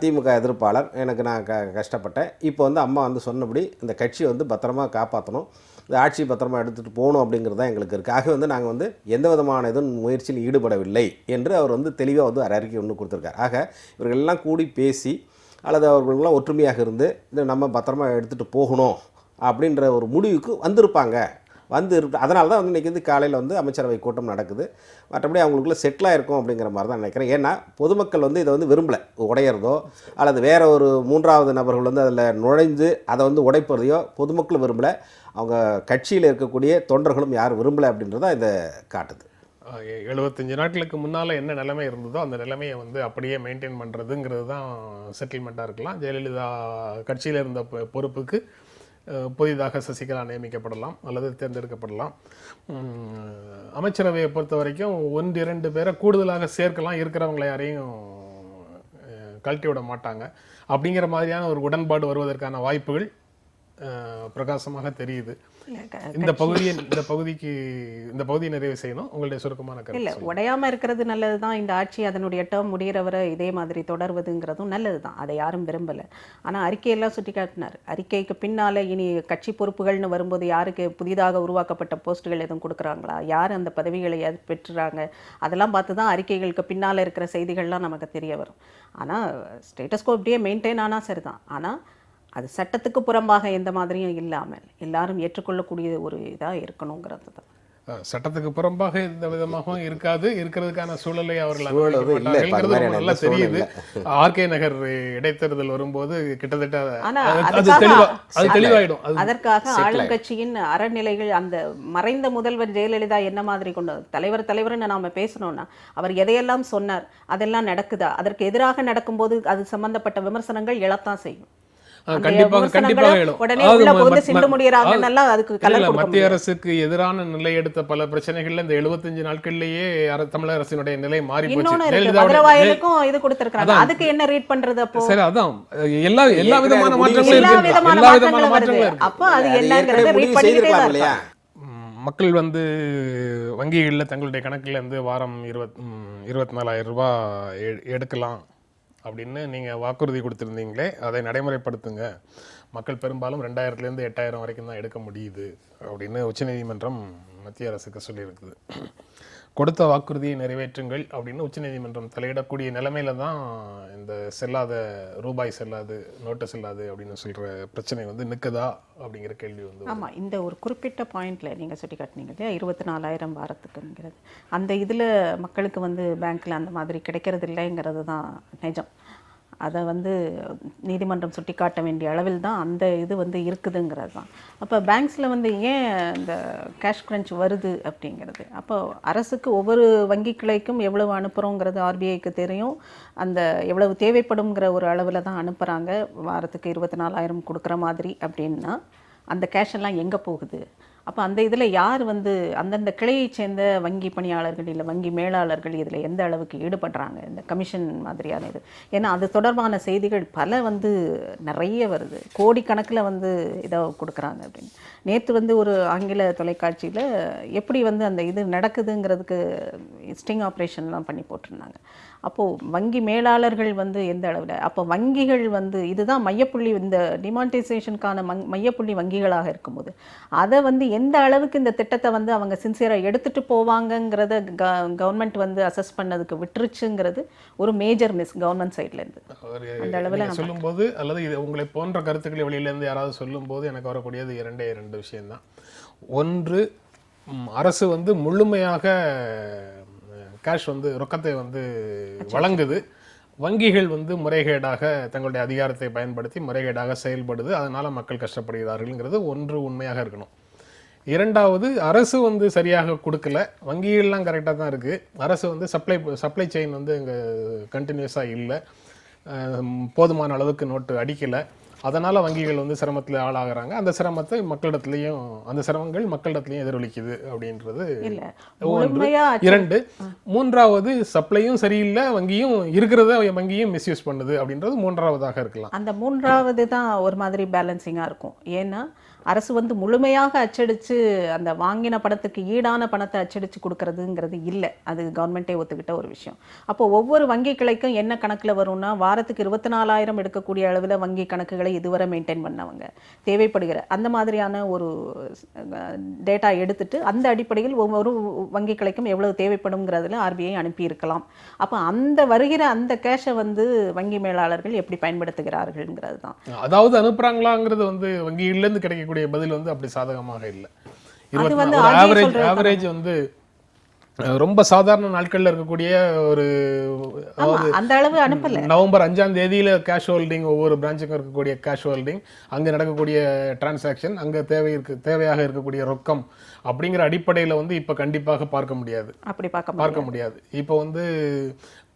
திமுக எதிர்ப்பாளர், எனக்கு நான் கஷ்டப்பட்டேன், இப்போ வந்து அம்மா வந்து சொன்னபடி இந்த கட்சியை வந்து பத்திரமா காப்பாற்றணும், இந்த ஆட்சி பத்திரமா எடுத்துகிட்டு போகணும் அப்படிங்கிறது தான் எங்களுக்கு இருக்குது. ஆக வந்து நாங்கள் வந்து எந்த விதமான இதுவும் முயற்சியில் ஈடுபடவில்லை என்று அவர் வந்து தெளிவாக வந்து அறிக்கை ஒன்று கொடுத்துருக்கார். ஆக இவர்களெல்லாம் கூடி பேசி அல்லது அவர்களெல்லாம் ஒற்றுமையாக இருந்து இது நம்ம பத்திரமா எடுத்துகிட்டு போகணும் அப்படின்ற ஒரு முடிவுக்கு வந்திருப்பாங்க. அதனால தான் வந்து இன்றைக்கி வந்து காலையில் வந்து அமைச்சரவை கூட்டம் நடக்குது. மற்றபடி அவங்களுக்குள்ள செட்டிலாக இருக்கும் அப்படிங்கிற மாதிரி தான் நினைக்கிறேன். ஏன்னா பொதுமக்கள் வந்து இதை வந்து விரும்பலை, உடையிறதோ அல்லது வேறு ஒரு மூன்றாவது நபர்கள் வந்து அதில் நுழைஞ்சு அதை வந்து உடைப்பதையோ பொதுமக்கள் விரும்பலை, அவங்க கட்சியில் இருக்கக்கூடிய தொண்டர்களும் யாரும் விரும்பலை அப்படின்றதான் இதை காட்டுது. 75 நாட்களுக்கு முன்னால் என்ன நிலைமை இருந்ததோ அந்த நிலைமையை வந்து அப்படியே மெயின்டைன் பண்ணுறதுங்கிறது தான் செட்டில்மெண்ட்டாக இருக்கலாம். ஜெயலலிதா கட்சியில் இருந்த பொறுப்புக்கு புதிதாக சசிகலா நியமிக்கப்படலாம் அல்லது தேர்ந்தெடுக்கப்படலாம். அமைச்சரவையை பொறுத்த வரைக்கும் 1-2 பேரை கூடுதலாக சேர்க்கலாம், இருக்கிறவங்களை யாரையும் கழட்டி விட மாட்டாங்க. அப்படிங்கிற மாதிரியான ஒரு உடன்பாடு வருவதற்கான வாய்ப்புகள் பிரகாசமாக தெரியுது. இந்த பகுதியை நிறைவு செய்யணும். உங்களுடைய சுருக்கமான கருத்து இல்லை, உடையாமல் இருக்கிறது நல்லது தான். இந்த ஆட்சி அதனுடைய டேர்ம் முடிகிறவரை இதே மாதிரி தொடர்வதுங்கிறதும் நல்லது தான், அதை யாரும் விரும்பலை. ஆனால் அறிக்கையெல்லாம் சுட்டி காட்டினார். அறிக்கைக்கு பின்னால் இனி கட்சி பொறுப்புகள்னு வரும்போது யாருக்கு புதிதாக உருவாக்கப்பட்ட போஸ்ட்டுகள் எதுவும் கொடுக்குறாங்களா, யார் அந்த பதவிகளை பெற்றுறாங்க, அதெல்லாம் பார்த்து தான் அறிக்கைகளுக்கு பின்னால் இருக்கிற செய்திகள்லாம் நமக்கு தெரிய வரும். ஆனால் ஸ்டேட்டஸ்கோ அப்படியே மெயின்டைன் ஆனால் சரிதான். ஆனால் அது சட்டத்துக்கு புறம்பாக எந்த மாதிரியும் இல்லாமல் எல்லாரும் ஏற்றுக்கொள்ளக்கூடிய ஒரு இதாக இருக்கணுங்கிறது தான். சட்டத்துக்கு புறம்பாக எந்த விதமாகவும் இருக்காது, இருக்கிறதுக்கான சூழலை அவர்கள் நல்லா தெரியுது. ஆர்கே நகர் இடைத்தேர்தல் வரும்போது கிட்டத்தட்ட அது தெளிவாயிடும். அதற்காக ஆளும் கட்சியின் அறநிலைகள், அந்த மறைந்த முதல்வர் ஜெயலலிதா என்ன மாதிரி கொண்டு தலைவர்னு நாம பேசணும்னா அவர் எதையெல்லாம் சொன்னார் அதெல்லாம் நடக்குதா, அதற்கு எதிராக நடக்கும்போது அது சம்பந்தப்பட்ட விமர்சனங்கள் எழத்தான் செய்யும். மத்திய அரசுக்கு எதிரான நிலை எடுத்த பல பிரச்சனைகள்ல இந்த 75 நாட்கள்லயே தமிழக அரசினுடைய நிலை மாறி போச்சு. அதுக்கு என்ன ரீட் பண்றது? அப்போ சரி, அதான் எல்லா விதமான மாற்றங்களும் அப்ப அது என்னங்கறத ரீட் பண்ணிட்டே தான். மக்கள் வந்து வங்கிகளில் தங்களுடைய கணக்குல இருந்து வாரம் 24,000 ரூபாய் எடுக்கலாம் அப்படின்னு நீங்கள் வாக்குறுதி கொடுத்துருந்தீங்களே, அதை நடைமுறைப்படுத்துங்க. மக்கள் பெரும்பாலும் 2000லேருந்து 8000 வரைக்கும் தான் எடுக்க முடியுது அப்படின்னு உச்சநீதிமன்றம் மத்திய அரசுக்கு சொல்லியிருக்குது. கொடுத்த வாக்குறுதியை நிறைவேற்றுங்கள் அப்படின்னு உச்சநீதிமன்றம் தலையிடக்கூடிய நிலைமையில தான் இந்த ரூபாய் செல்லாது, நோட்டு செல்லாது அப்படின்னு சொல்கிற பிரச்சனை வந்து நிற்குதா அப்படிங்கிற கேள்வி வந்து. ஆமாம், இந்த ஒரு குறிப்பிட்ட பாயிண்டில் நீங்கள் சுட்டி காட்டினீங்க இல்லையா, 24,000 வாரத்துக்குங்கிறது, அந்த இதில் மக்களுக்கு வந்து பேங்க்கில் அந்த மாதிரி கிடைக்கிறது இல்லைங்கிறது தான் நிஜம். அதை வந்து நீதிமன்றம் சுட்டி காட்ட வேண்டிய அளவில் தான் அந்த இது வந்து இருக்குதுங்கிறது தான். அப்போ பேங்க்ஸில் வந்து ஏன் இந்த கேஷ் கிரன்ச் வருது அப்படிங்கிறது, அப்போ அரசுக்கு ஒவ்வொரு வங்கி கிளைக்கும் எவ்வளவு அனுப்புகிறோங்கிறது ஆர்பிஐக்கு தெரியும். அந்த எவ்வளவு தேவைப்படுங்கிற ஒரு அளவில் தான் அனுப்புகிறாங்க. வாரத்துக்கு 24,000 கொடுக்குற மாதிரி அப்படின்னா அந்த கேஷ் எல்லாம் எங்கே போகுது? அப்போ அந்த இதில் யார் வந்து அந்தந்த கிளையை சேர்ந்த வங்கி பணியாளர்கள் இல்லை வங்கி மேலாளர்கள் இதில் எந்த அளவுக்கு ஈடுபடுறாங்க, இந்த கமிஷன் மாதிரியான இது. ஏன்னா அது தொடர்பான செய்திகள் பல வந்து நிறைய வருது, கோடிக்கணக்கில் வந்து இதை கொடுக்குறாங்க அப்படின்னு. நேற்று வந்து ஒரு ஆங்கில தொலைக்காட்சியில் எப்படி வந்து அந்த இது நடக்குதுங்கிறதுக்கு ஸ்டிங் ஆப்ரேஷன்லாம் பண்ணி போட்டிருந்தாங்க. அப்போது வங்கி மேலாளர்கள் வந்து எந்த அளவில், அப்போ வங்கிகள் வந்து இதுதான் மையப்புள்ளி, இந்த டிமானிட்டைசேஷனுக்கான மையப்புள்ளி வங்கிகளாக இருக்கும்போது அதை வந்து எந்த அளவுக்கு இந்த திட்டத்தை வந்து அவங்க சின்சியராக எடுத்துகிட்டு போவாங்கங்கிறத கவர்மெண்ட் வந்து அசஸ் பண்ணதுக்கு விட்டுருச்சுங்கிறது ஒரு மேஜர் மிஸ் கவர்மெண்ட் சைட்லேருந்து. அந்த அளவில் சொல்லும்போது அல்லது இது உங்களை போன்ற கருத்துக்களை வெளியிலேருந்து யாராவது சொல்லும்போது எனக்கு வரக்கூடியது இரண்டு விஷயம்தான். ஒன்று, அரசு வந்து முழுமையாக கேஷ் வந்து ரொக்கத்தை வந்து வழங்குது, வங்கிகள் வந்து முறைகேடாக தங்களுடைய அதிகாரத்தை பயன்படுத்தி முறைகேடாக செயல்படுது, அதனால மக்கள் கஷ்டப்படுகிறார்கள்ங்கிறது ஒன்று உண்மையாக இருக்கணும். இரண்டாவது, அரசு வந்து சரியாக கொடுக்கல, வங்கிகள்லாம் கரெக்டாக தான் இருக்குது, அரசு வந்து சப்ளை செயின் வந்து இங்கே கண்டினியூஸாக இல்லை, போதுமான அளவுக்கு நோட்டு அடிக்கலை, அதனால் வங்கிகள் வந்து சிரமத்தில் ஆளாகிறாங்க. அந்த சிரமத்தை மக்களிடத்துலையும் அந்த சிரமங்கள் மக்களிடத்துலையும் எதிரொலிக்குது அப்படின்றது இல்லை ஒன்று. முழுமையா 2, 3வது சப்ளையும் சரியில்லை, வங்கியும் இருக்கிறத வங்கியும் மிஸ்யூஸ் பண்ணுது அப்படின்றது 3வதாக இருக்கலாம். அந்த 3வது தான் ஒரு மாதிரி பேலன்சிங்காக இருக்கும். ஏன்னா அரசு வந்து முழுமையாக அச்சடித்து அந்த வாங்கின பணத்துக்கு ஈடான பணத்தை அச்சடித்து கொடுக்கறதுங்கிறது இல்லை. அது கவர்மெண்ட்டே ஒத்துக்கிட்ட ஒரு விஷயம். அப்போ ஒவ்வொரு வங்கி கிளைக்கும் என்ன கணக்கில் வரும்னா, வாரத்துக்கு 24,000 எடுக்கக்கூடிய அளவில் வங்கி கணக்குகளை இதுவரை மெயின்டைன் பண்ணவங்க தேவைப்படுகிற அந்த மாதிரியான ஒரு டேட்டா எடுத்துட்டு அந்த அடிப்படையில் ஒவ்வொரு வங்கி கிளைக்கும் எவ்வளவு தேவைப்படுங்கிறதுல ஆர்பிஐ அனுப்பியிருக்கலாம். அப்போ அந்த வருகிற அந்த கேஷை வந்து வங்கி மேலாளர்கள் எப்படி பயன்படுத்துகிறார்கள்ங்கிறது தான். அதாவது அனுப்புறாங்களாங்கிறது வந்து வங்கியிலேருந்து கிடைக்கக்கூடிய பதில் வந்து அப்படி சாதகமாக இல்லை. அது வந்து ஆவரேஜ் வந்து ரொம்ப சாதாரண நாட்கள்ல இருக்கக்கூடிய ஒரு அந்த அளவு அனுப்பல. நவம்பர் 5ஆம் தேதியில கேஷ் ஹோல்டிங், ஒவ்வொரு பிரான்ச்சுக்கும் இருக்கக்கூடிய கேஷ் ஹோல்டிங், அங்க நடக்கக்கூடிய டிரான்சாக்ஷன், அங்க தேவையாக இருக்கக்கூடிய ரொக்கம் அப்படிங்கிற அடிப்படையில் வந்து இப்ப கண்டிப்பாக பார்க்க முடியாது. அப்படி பார்க்க முடியாது. இப்போ வந்து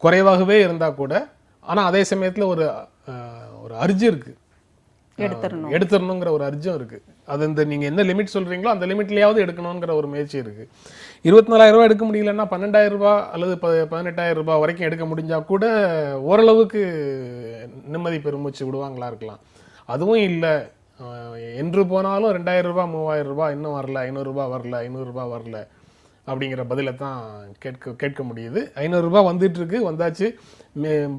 குறைவாகவே இருந்தா கூட, ஆனா அதே சமயத்துல ஒரு அர்ஜி இருக்கு, எடுத்துடணுங்கிற ஒரு அர்ஜம் இருக்கு. அது இந்த நீங்க என்ன லிமிட் சொல்றீங்களோ அந்த லிமிட்லயாவது எடுக்கணுங்கிற ஒரு முயற்சி இருக்கு. 24,000 ரூபாய் எடுக்க முடியலன்னா 12,000 ரூபாய் அல்லது 18,000 ரூபாய் வரைக்கும் எடுக்க முடிஞ்சா கூட ஓரளவுக்கு நிம்மதி பெருமூச்சு விடுவாங்களா இருக்கலாம். அதுவும் இல்லை, என்று போனாலும் 2,000 ரூபாய் 3,000 ரூபாய் இன்னும் வரல, 500 ரூபாய் வரல, 500 ரூபாய் வரல அப்படிங்கிற பதிலை தான் கேட்க முடியுது. 500 ரூபாய் வந்துட்டு இருக்கு, வந்தாச்சு,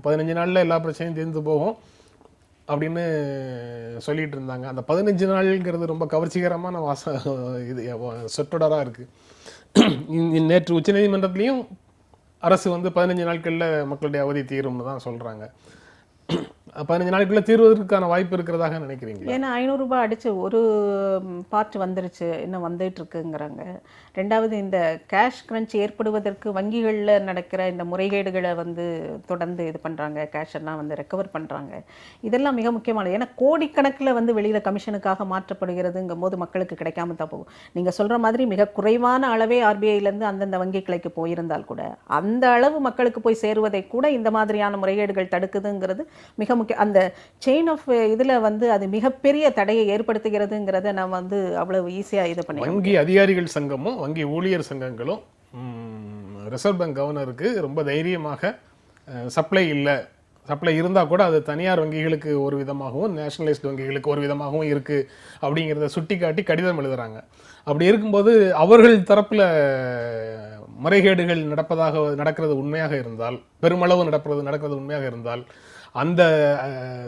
15 நாள்ல எல்லா பிரச்சனையும் தீர்ந்து போகும் அப்படின்னு சொல்லிட்டு இருந்தாங்க. அந்த 15 நாள்ங்கிறது ரொம்ப கவர்ச்சிகரமான இது சொற்றொடராக இருக்கு. நேற்று உச்சநீதிமன்றத்திலையும் அரசு வந்து 15 நாட்களில் மக்களுடைய அவதி தீரும்னு தான் சொல்றாங்க. 15 நாளுக்குள்ள தீர்வதற்கான வாய்ப்பு இருக்கிறதாக நினைக்கிறீங்களா? ஏன்னா 500 ரூபாய் அடிச்சு ஒரு பார்ட் வந்துருச்சு, இன்னும் வந்துட்டு இருக்குங்கிறாங்க. ரெண்டாவது, இந்த கேஷ் கிரன்ச் ஏற்படுவதற்கு வங்கிகளில் நடக்கிற இந்த முறைகேடுகளை வந்து தொடர்ந்து இது பண்ணுறாங்க, கேஷ் எல்லாம் வந்து ரெக்கவர் பண்ணுறாங்க. இதெல்லாம் மிக முக்கியமானது. ஏன்னா கோடிக்கணக்கில் வந்து வெளியில் கமிஷனுக்காக மாற்றப்படுகிறதுங்கும் போது மக்களுக்கு கிடைக்காம தான் போகும். நீங்கள் சொல்கிற மாதிரி மிக குறைவான அளவே ஆர்பிஐலேருந்து அந்தந்த வங்கி கிளைக்கு போயிருந்தால் கூட அந்த அளவு மக்களுக்கு போய் சேருவதை கூட இந்த மாதிரியான முறைகேடுகள் தடுக்குதுங்கிறது மிக முக்கியம். அந்த செயின் ஆஃப் இதில் வந்து அது மிகப்பெரிய தடையை ஏற்படுத்துகிறதுங்கிறத நம்ம வந்து அவ்வளவு ஈஸியாக இது பண்ணி. வங்கி அதிகாரிகள் சங்கமும் வங்கி ஊழியர் சங்கங்களும் ரிசர்வ் பேங்க் கவர்னருக்கு ரொம்ப தைரியமாக சப்ளை இல்லை, சப்ளை இருந்தால் கூட அது தனியார் வங்கிகளுக்கு ஒரு விதமாகவும் நேஷனலைஸ்டு வங்கிகளுக்கு ஒரு விதமாகவும் இருக்குது அப்படிங்கிறத சுட்டி காட்டி கடிதம் எழுதுகிறாங்க. அப்படி இருக்கும்போது அவர்கள் தரப்பில் முறைகேடுகள் நடக்கிறது உண்மையாக இருந்தால், பெருமளவு நடக்கிறது உண்மையாக இருந்தால் அந்த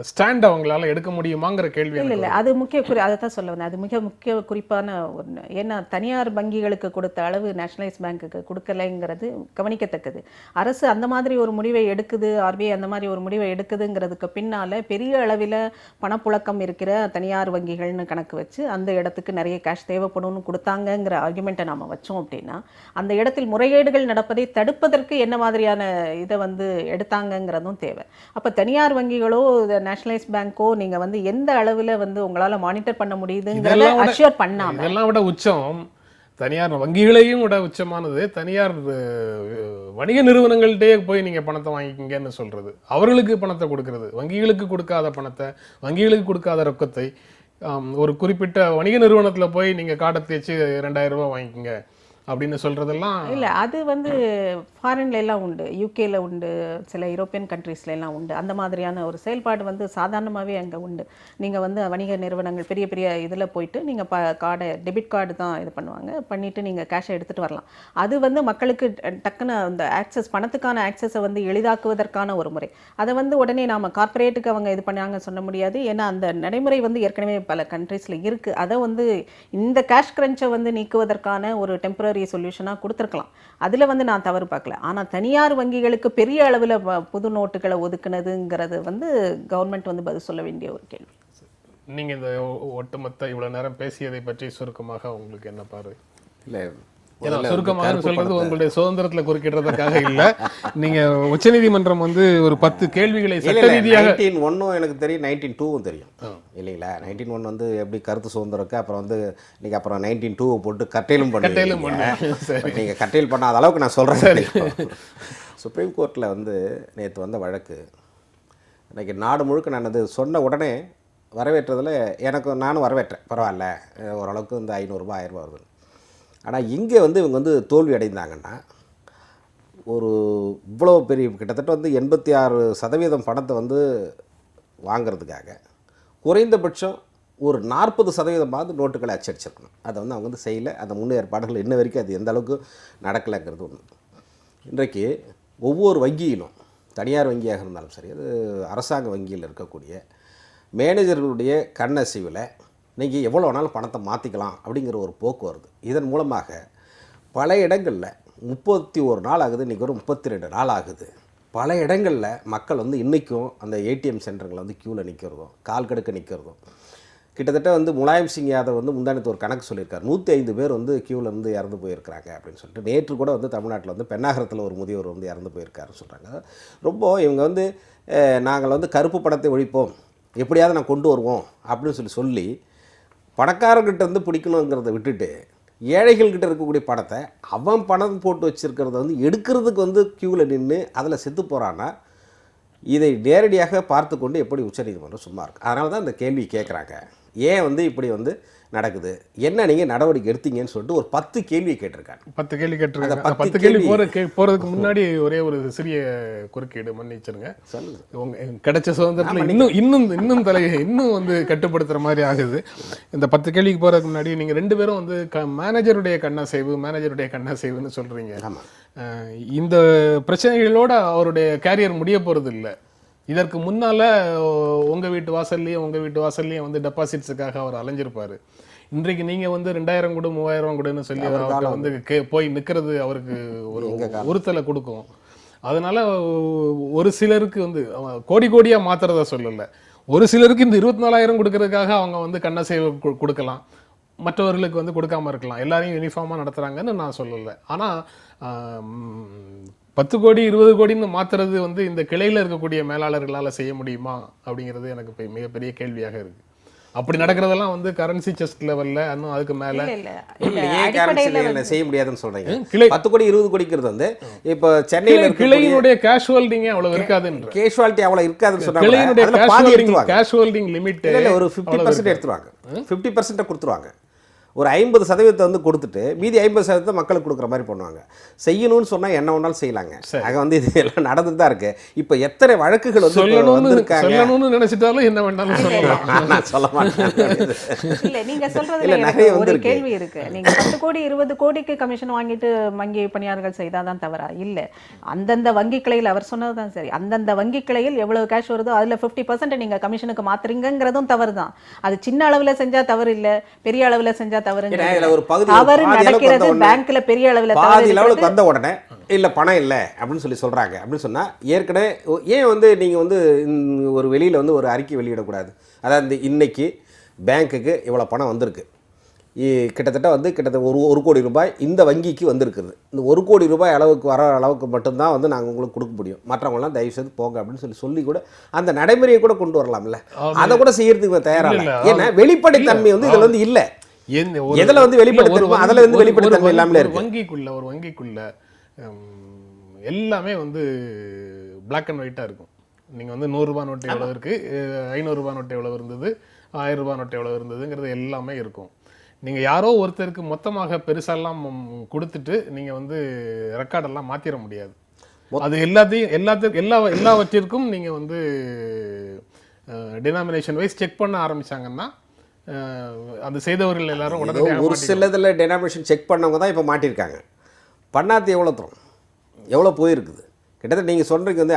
ஸ்டாண்ட் அவங்களால எடுக்க முடியுமாங்கிற கேள்வி. இல்லை, அது முக்கிய அதை தான் சொல்ல வந்தேன். அது மிக முக்கிய குறிப்பான ஒன்று. ஏன்னா தனியார் வங்கிகளுக்கு கொடுத்த அளவு நேஷனலைஸ் பேங்க்குக்கு கொடுக்கலைங்கிறது கவனிக்கத்தக்கது. அரசு அந்த மாதிரி ஒரு முடிவை எடுக்குது, ஆர்பிஐ அந்த மாதிரி ஒரு முடிவை எடுக்குதுங்கிறதுக்கு பின்னால் பெரிய அளவில் பணப்புழக்கம் இருக்கிற தனியார் வங்கிகள்னு கணக்கு வச்சு அந்த இடத்துக்கு நிறைய கேஷ் தேவைப்படும்னு கொடுத்தாங்கங்கிற ஆர்குமெண்ட்டை நாம் வச்சோம் அப்படின்னா, அந்த இடத்தில் முறைகேடுகள் நடப்பதை தடுப்பதற்கு என்ன மாதிரியான இதை வந்து எடுத்தாங்கங்கிறதும் தேவை. அப்போ தனியார் வங்கிகளோ நேஷனலைஸ் பேங்கோ நீங்க வந்து எந்த அளவுல வந்து உங்களால மானிட்டர் பண்ண முடியுதுங்கறத அஷ்யூர் பண்ணாம, இதெல்லாம் விட உச்சம் தனியார் வங்கிகளையும் விட உச்சமானது தனியார் வணிக நிறுவனங்கள்ட்டே போய் நீங்க பணத்தை வாங்கிக்கிங்கன்னு சொல்றது, அவர்களுக்கு பணத்தை கொடுக்கறது, வங்கிகளுக்கு கொடுக்காத பணத்தை, வங்கிகளுக்கு கொடுக்காத ரொக்கத்தை ஒரு குறிப்பிட்ட வணிக நிறுவனத்துல போய் நீங்க கார்டை தேய்ச்சி 2,000 ரூபாய் வாங்கிக்கிங்க அப்படின்னு சொல்றதெல்லாம் இல்லை. அது வந்து ஃபாரின்ல எல்லாம் உண்டு, யூகேல உண்டு, சில யூரோப்பியன் கண்ட்ரீஸ்ல எல்லாம் உண்டு. அந்த மாதிரியான ஒரு செயல்பாடு வந்து சாதாரணமாகவே அங்கே உண்டு. நீங்கள் வந்து வணிக நிறுவனங்கள் பெரிய பெரிய இதில் போயிட்டு நீங்கள் கார்டை டெபிட் கார்டு தான் இது பண்ணுவாங்க, பண்ணிவிட்டு நீங்கள் கேஷை எடுத்துகிட்டு வரலாம். அது வந்து மக்களுக்கு டக்குன்னு அந்த ஆக்சஸ், பணத்துக்கான ஆக்சஸை வந்து எளிதாக்குவதற்கான ஒரு முறை. அதை வந்து உடனே நாம் கார்ப்பரேட்டுக்கு அவங்க இது பண்ணாங்க சொல்ல முடியாது. ஏன்னா அந்த நடைமுறை வந்து ஏற்கனவே பல கண்ட்ரீஸில் இருக்குது. அதை வந்து இந்த கேஷ் கிரன்ச்சை வந்து நீக்குவதற்கான ஒரு டெம்பரரி சொல்யூஷனாக கொடுத்துருக்கலாம். அதில் வந்து நான் தவறு பார்க்கல. ஆனால் தனியார் வங்கிகளுக்கு பெரிய அளவில் புது நோட்டுகளை ஒதுக்குனதுங்கிறது வந்து கவர்மெண்ட் வந்து பதில் சொல்ல வேண்டிய ஒரு கேள்வி. நீங்கள் இந்த ஒட்டுமொத்த இவ்வளோ நேரம் பேசியதை பற்றி சுருக்கமாக உங்களுக்கு என்ன பார்வை? இல்லை, சுருக்கமாக சொல்றது உங்களுடைய சுதந்திரத்துல குறுக்கிடுறதுக்காக இல்ல. நீங்க உச்சநீதிமன்றம் வந்து ஒரு 10 கேள்விகளை சட்ட ரீதியாக 1901 எனக்கு தெரியும், 1902 தெரியும் இல்லைங்களா. 1901 வந்து எப்படி கருத்து சுதந்திரம், அப்புறம் வந்து நீங்க அப்புறம் 1902 போட்டு கட்டையிலும் நீங்க கட்டையில் பண்ணாத அளவுக்கு நான் சொல்றேன். சுப்ரீம் கோர்ட்டில் வந்து நேற்று வந்த வழக்கு இன்னைக்கு நாடு முழுக்க நான் அது சொன்ன உடனே வரவேற்றதில் நானும் வரவேற்றேன், பரவாயில்ல ஓரளவுக்கு இந்த 500 1000 வருது. ஆனால் இங்கே வந்து இவங்க வந்து தோல்வி அடைந்தாங்கன்னா, ஒரு இவ்வளோ பெரிய கிட்டத்தட்ட வந்து 86% பணத்தை வந்து வாங்கிறதுக்காக குறைந்தபட்சம் ஒரு 40% நோட்டுகளை அச்சடிச்சிருக்கணும். அதை வந்து அவங்க வந்து செய்யலை. அந்த முன்னேற்பாடுகள் இன்ன வரைக்கும் அது எந்த அளவுக்கு நடக்கலைங்கிறது ஒன்று. இன்றைக்கு ஒவ்வொரு வங்கியிலும், தனியார் வங்கியாக இருந்தாலும் சரி, அது அரசாங்க வங்கியில் இருக்கக்கூடிய மேனேஜர்களுடைய கண்ணசைவில் நீங்கள் எவ்வளோ வேணாலும் பணத்தை மாற்றிக்கலாம் அப்படிங்கிற ஒரு போக்கு வருது. இதன் மூலமாக பல இடங்களில் 31 நாள் ஆகுது, இன்றைக்கி ஒரு 32 நாள் ஆகுது. பல இடங்களில் மக்கள் வந்து இன்றைக்கும் அந்த ஏடிஎம் சென்டருங்களை வந்து க்யூவில் நிற்கிறதும், கால் கடுக்க நிற்கிறதும். கிட்டத்தட்ட வந்து முலாயம் சிங் யாதவ் வந்து முந்தானத்து ஒரு கணக்கு சொல்லியிருக்காரு, 105 பேர் வந்து க்யூவில் இருந்து இறந்து போயிருக்கிறாங்க அப்படின்னு சொல்லிட்டு. நேற்று கூட வந்து தமிழ்நாட்டில் வந்து பெண்ணாகரத்தில் ஒரு முதியவர் வந்து இறந்து போயிருக்காருன்னு சொல்கிறாங்க. ரொம்ப இவங்க வந்து நாங்கள் வந்து கருப்பு பணத்தை ஒழிப்போம், எப்படியாவது நான் கொண்டு வருவோம் அப்படின்னு சொல்லி பணக்காரர்கிட்ட வந்து பிடிக்கணுங்கிறத விட்டுட்டு ஏழைகள்கிட்ட இருக்கக்கூடிய பணத்தை அவன் பணம் போட்டு வச்சுருக்கிறத வந்து எடுக்கிறதுக்கு வந்து க்யூவில் நின்று அதில் செத்து போகிறான்னா, இதை நேரடியாக பார்த்து கொண்டு எப்படி உச்சநீதிமன்றம் சும்மா இருக்குது. அதனால தான் இந்த கேள்வி கேட்குறாங்க, ஏன் வந்து இப்படி வந்து நடக்குது, என்ன நீங்கள் நடவடிக்கை எடுத்தீங்கன்னு சொல்லிட்டு ஒரு 10 கேள்வி கேட்டிருக்காங்க. 10 கேள்வி கேட்டிருக்காங்க. 10 கேள்வி போகிறதுக்கு முன்னாடி ஒரே ஒரு சிறிய குறுக்கீடு, மன்னிச்சிருங்க. கிடைச்ச சுதந்திரத்தில் இன்னும் வந்து கட்டுப்படுத்துகிற மாதிரி ஆகுது. இந்த 10 கேள்விக்கு போகிறதுக்கு முன்னாடி நீங்கள் 2 பேரும் வந்து மேனேஜருடைய கண்ணசைவுன்னு சொல்கிறீங்க. இந்த பிரச்சனைகளோட அவருடைய கேரியர் முடிய போகிறது இல்லை. இதற்கு முன்னால் உங்கள் வீட்டு வாசல்லையும் வந்து டெபாசிட்ஸுக்காக அவர் அலைஞ்சிருப்பார். இன்றைக்கு நீங்கள் வந்து 2000 கொடு 3000 கொடுன்னு சொல்லி அவர்கிட்ட வந்து போய் நிற்கிறது அவருக்கு ஒரு உறுத்தலை கொடுக்கும். அதனால் ஒரு சிலருக்கு வந்து கோடியாக மாற்றுறத சொல்லலை, ஒரு சிலருக்கு இந்த 24,000 கொடுக்கறதுக்காக அவங்க வந்து கண்ணசைவு கொடுக்கலாம், மற்றவர்களுக்கு வந்து கொடுக்காம இருக்கலாம். எல்லாரையும் யூனிஃபார்மாக நடத்துகிறாங்கன்னு நான் சொல்லலை. ஆனால் 10 கோடி 20 கோடின்னு மாற்றுறது வந்து இந்த கிளையில் இருக்கக்கூடிய மேலாளர்களால் செய்ய முடியுமா அப்படிங்கிறது எனக்கு மிகப்பெரிய கேள்வியாக இருக்குது. அப்படி நடக்கிறதெல்லாம் வந்து கரன்சி செஸ்ட் லெவலில் இன்னும் அதுக்கு மேலே செய்ய முடியாதுன்னு சொல்கிறீங்க. 10 கோடி 20 கோடிங்கிறது வந்து இப்போ சென்னையில் கிளையினுடைய கேஷ் ஹோல்டிங்கே அவ்வளோ இருக்காதுன்ற, கேஷுவாலிட்டி அவ்வளோ இருக்காதுன்னு சொன்னாங்க. கிளையினுடைய கேஷ் ஹோல்டிங் லிமிட் ஒரு 50% எடுத்துருவாங்க, 50% கொடுத்துருவாங்க. ஒரு 50% வந்து கொடுத்துட்டு மீதி 50% மக்களுக்கு கொடுக்குற மாதிரி பண்ணுவாங்க. செய்யணும்னு சொன்னால் என்ன ஒன்றாலும் செய்யலாங்க. ஆக வந்து இது எல்லாம் நடந்துட்டு தான் இருக்கு. இப்போ எத்தனை வழக்குகள் வந்து சொல்லணும்னு நினைச்சிட்டாலும் என்ன வேண்டாலும் சொல்லலாம். நான் சொல்ல மாட்டேன். இல்லை, நீங்கள் சொல்கிறதுல ஒரு கேள்வி இருக்குது. நீங்கள் 10 கோடி 20 கோடிக்கு கமிஷன் வாங்கிட்டு வங்கி பணியாளர்கள் செய்தால் தான் தவறா? இல்லை, அந்தந்த வங்கி கிளையில் அவர் சொன்னது தான் சரி. அந்தந்த வங்கி கிளையில் எவ்வளோ கேஷ் வருதோ அதில் 50% நீங்கள் கமிஷனுக்கு மாற்றுறீங்கிறதும் தவறு தான். அது சின்ன அளவில் செஞ்சால் தவறு இல்லை, பெரிய அளவில் செஞ்சால் தவறு நடக்கிறது. பேங்க்ல பெரிய அளவில் பாதி லெவலுக்கு வந்த உடனே இல்லை பணம் இல்லை அப்படின்னு சொல்கிறாங்க. அப்படின்னு சொன்னால் ஏற்கனவே ஏன் வந்து நீங்கள் வந்து ஒரு வெளியில் வந்து ஒரு அறிக்கை வெளியிடக்கூடாது? அதாவது இன்னைக்கு பேங்க்குக்கு இவ்வளோ பணம் வந்திருக்கு, கிட்டத்தட்ட ஒரு கோடி ரூபாய் இந்த வங்கிக்கு வந்திருக்குது. இந்த 1 கோடி ரூபாய் அளவுக்கு வர அளவுக்கு மட்டும்தான் வந்து நாங்கள் உங்களுக்கு கொடுக்க முடியும், மற்றவங்களாம் தயவுசெய்து போங்க அப்படின்னு சொல்லி கூட அந்த நடைமுறையை கூட கொண்டு வரலாம்ல. அதை கூட செய்யறதுக்கு தயாராக. ஏன்னா வெளிப்படைத்தன்மை வந்து இதில் வந்து இல்லை. எதுல வந்து வெளிப்படுத்தணும், அதுல வந்து வெளிப்படுத்தணும் இல்லாமல இருக்கு. ஒரு வங்கிக்குள்ள எல்லாமே வந்து பிளாக் அண்ட் ஒயிட்டா இருக்கும். நீங்க வந்து 100 ரூபாய் நோட்டு எவ்வளவு இருக்கு, 500 ரூபாய் நோட்டு எவ்வளவு இருந்தது, 1000 ரூபாய் நோட்டு எவ்வளவு இருந்ததுங்கிறது எல்லாமே இருக்கும். நீங்க யாரோ ஒருத்தருக்கு மொத்தமாக பெருசாலாம் கொடுத்துட்டு நீங்க வந்து ரெக்கார்டெல்லாம் மாத்திர முடியாது. அது எல்லாவற்றிற்கும் நீங்க வந்து டினாமினேஷன் வைஸ் செக் பண்ண ஆரம்பிச்சாங்கன்னா அது செய்தவர்கள் எல்லாரும் உடனடியாக ஒரு சிலதில் டெனாமினேஷன் செக் பண்ணவங்க தான் இப்போ மாட்டியிருக்காங்க. பண்ணாது எவ்வளோ போயிருக்குது. கிட்டத்தட்ட நீங்கள் சொல்கிறீங்க வந்து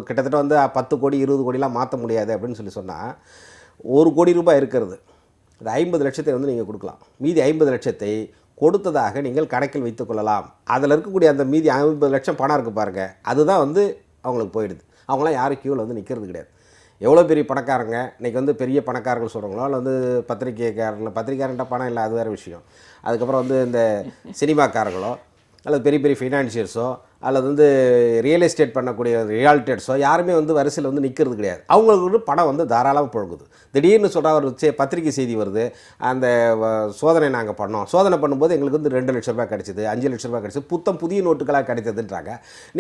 கிட்டத்தட்ட வந்து 10 கோடி 20 கோடிலாம் மாற்ற முடியாது அப்படின்னு சொன்னால் 1 கோடி ரூபாய் இருக்கிறது, அது 50 லட்சத்தை வந்து நீங்கள் கொடுக்கலாம். மீதி 50 லட்சத்தை கொடுத்ததாக நீங்கள் கணக்கில் வைத்துக் கொள்ளலாம். அதில் இருக்கக்கூடிய அந்த மீதி 50 லட்சம் பணம் இருக்குது பாருங்கள், அதுதான் வந்து அவங்களுக்கு போயிடுது. அவங்களாம் யாரும் க்யூவில் வந்து நிற்கிறது கிடையாது. எவ்வளோ பெரிய பணக்காரங்க இன்றைக்கி வந்து பெரிய பணக்காரர்கள் சொல்கிறாங்களோ, இல்லை வந்து பத்திரிக்கையாரன்ட்ட பணம் இல்லை, அது வேறு விஷயம். அதுக்கப்புறம் வந்து இந்த சினிமாக்காரங்களோ அல்லது பெரிய பெரிய ஃபைனான்சியர்ஸோ அல்லது வந்து ரியல் எஸ்டேட் பண்ணக்கூடிய ரியாலிட்டேட்ஸோ யாருமே வந்து வரிசையில் வந்து நிற்கிறது கிடையாது. அவங்களுக்கு வந்து பணம் வந்து தாராளமாக புழங்குது. திடீர்னு சொல்கிற ஒரு பத்திரிகை செய்தி வருது, அந்த சோதனை நாங்கள் பண்ணோம், சோதனை பண்ணும்போது எங்களுக்கு வந்து 2 லட்ச ரூபாய் கிடைச்சிது, 5 லட்ச ரூபாய் கிடைச்சிது, புதிய நோட்டுகளாக கிடைத்ததுன்றாங்க.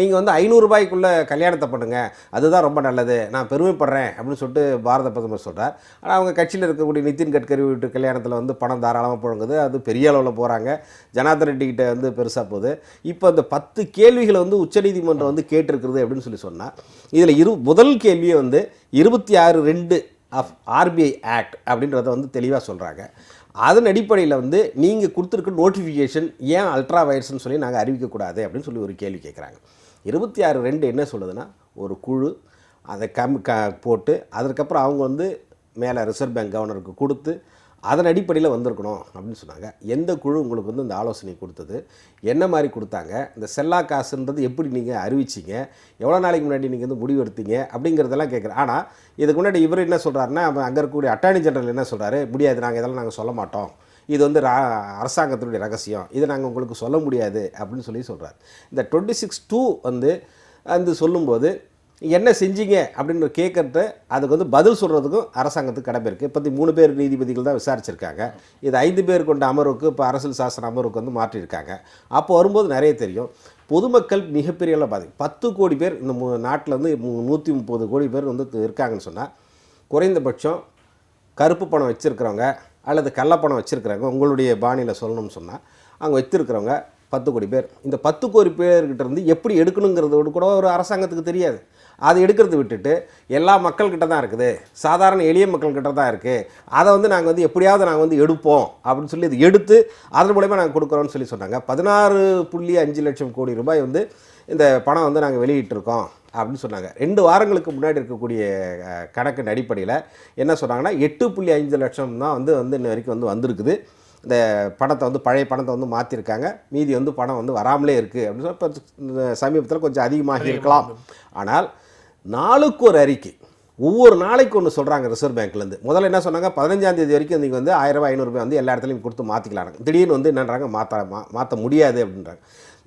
நீங்கள் வந்து 500 ரூபாய்க்குள்ளே கல்யாணத்தை பண்ணுங்கள், அதுதான் ரொம்ப நல்லது, நான் பெருமைப்படுறேன் அப்படின்னு சொல்லிட்டு பாரத பிரதமர் சொல்கிறார். ஆனால் அவங்க கட்சியில் இருக்கக்கூடிய நிதின் கட்கரி வீட்டு கல்யாணத்தில் வந்து பணம் தாராளமாக புழங்குது, அது பெரிய அளவில் போகிறாங்க, ஜனார்தன் ரெட்டி கிட்ட வந்து பெருசாக போகுது. இப்போ இந்த 10 கேள்விகளை வந்து உச்சநீதிமன்றம் வந்து கேட்டிருக்கிறது அப்படின்னு சொன்னால், இதில் முதல் கேள்வியை வந்து 26(2) ஆஃப் ஆர்பிஐ ஆக்ட் அப்படின்றத வந்து தெளிவாக சொல்கிறாங்க. அதன் அடிப்படையில் வந்து நீங்கள் கொடுத்துருக்க நோட்டிஃபிகேஷன் ஏன் அல்ட்ரா வயர்ஸ்ன்னு சொல்லி நாங்கள் அறிவிக்கக்கூடாது அப்படின்னு சொல்லி ஒரு கேள்வி கேட்குறாங்க. 26(2) என்ன சொல்லுதுன்னா, ஒரு குழு அதை போட்டு அதற்கப்புறம் அவங்க வந்து மேலே ரிசர்வ் பேங்க் கவர்னருக்கு கொடுத்து அதன் அடிப்படையில் வந்திருக்கணும் அப்படின்னு சொன்னாங்க. எந்த குழு உங்களுக்கு வந்து இந்த ஆலோசனை கொடுத்தது, என்ன மாதிரி கொடுத்தாங்க, இந்த செல்லா காசுன்றது எப்படி நீங்கள் அறிவிச்சிங்க, எவ்வளோ நாளைக்கு முன்னாடி நீங்கள் வந்து முடிவு எடுத்தீங்க அப்படிங்கிறதெல்லாம் கேட்குறேன். ஆனால் இதுக்கு முன்னாடி இவர் என்ன சொல்கிறாருன்னா, அங்கே இருக்கக்கூடிய அட்டார்னி ஜெனரல் என்ன சொல்கிறாரு, முடியாது, நாங்கள் இதெல்லாம் நாங்கள் சொல்ல மாட்டோம், இது வந்து அரசாங்கத்தினுடைய ரகசியம், இதை நாங்கள் உங்களுக்கு சொல்ல முடியாது அப்படின்னு சொல்கிறார். இந்த 26(2) வந்து சொல்லும்போது என்ன செஞ்சீங்க அப்படின்னு கேட்குறது, அதுக்கு வந்து பதில் சொல்கிறதுக்கும் அரசாங்கத்துக்கு கடமை இருக்குது. இப்போ 3 பேர் நீதிபதிகள் தான் விசாரிச்சிருக்காங்க. இது 5 பேர் கொண்ட அமர்வுக்கு இப்போ அரசியல் சாசன அமர்வுக்கு வந்து மாற்றியிருக்காங்க. அப்போ வரும்போது நிறைய தெரியும். பொதுமக்கள் மிகப்பெரிய அளவு பாதிக்கும். 10 கோடி பேர் இந்த நாட்டில் வந்து 130 கோடி பேர் வந்து இருக்காங்கன்னு சொன்னால், குறைந்தபட்சம் கருப்பு பணம் வச்சுருக்கிறவங்க அல்லது கள்ளப்பணம் வச்சுருக்கிறவங்க, உங்களுடைய பாணியில் சொல்லணும்னு சொன்னால் அவங்க வச்சுருக்கிறவங்க 10 கோடி பேர். இந்த 10 கோடி பேர்கிட்ட இருந்து எப்படி எடுக்கணுங்கிறதோடு கூட ஒரு அரசாங்கத்துக்கு தெரியாது. அதை எடுக்கிறத விட்டுட்டு எல்லா மக்கள்கிட்ட தான் இருக்குது, சாதாரண எளிய மக்கள்கிட்ட தான் இருக்குது, அதை வந்து நாங்கள் வந்து எப்படியாவது நாங்கள் வந்து எடுப்போம் அப்படின்னு சொல்லி இது எடுத்து அதன் மூலமாக நாங்கள் கொடுக்குறோன்னு சொன்னாங்க. 16.5 லட்சம் கோடி ரூபாய் வந்து இந்த பணம் வந்து நாங்கள் வெளியிட்டிருக்கோம் அப்படின்னு சொன்னாங்க. 2 வாரங்களுக்கு முன்னாடி இருக்கக்கூடிய கணக்கின் அடிப்படையில் என்ன சொன்னாங்கன்னா, 8.5 லட்சம் தான் வந்து இன்ன வரைக்கும் வந்து வந்திருக்குது. இந்த பணத்தை வந்து பழைய பணத்தை வந்து மாற்றிருக்காங்க, மீதி வந்து பணம் வந்து வராமலே இருக்குது அப்படின்னு சொல்லி இப்போ சமீபத்தில் கொஞ்சம் அதிகமாக இருக்கலாம். ஆனால் நாளுக்கு ஒரு அறிக்கை, ஒவ்வொரு நாளைக்கு ஒன்று சொல்கிறாங்க ரிசர்வ் பேங்க்லேருந்து. முதல்ல என்ன சொன்னாங்க, 15ஆம் தேதி வரைக்கும் நீங்கள் வந்து 1000 ரூபாய் 500 ரூபாய் வந்து எல்லா இடத்துலையும் கொடுத்து மாற்றிக்கலாம். திடீர்னு வந்து என்னன்றாங்க, மாற்ற முடியாது அப்படின்றாங்க.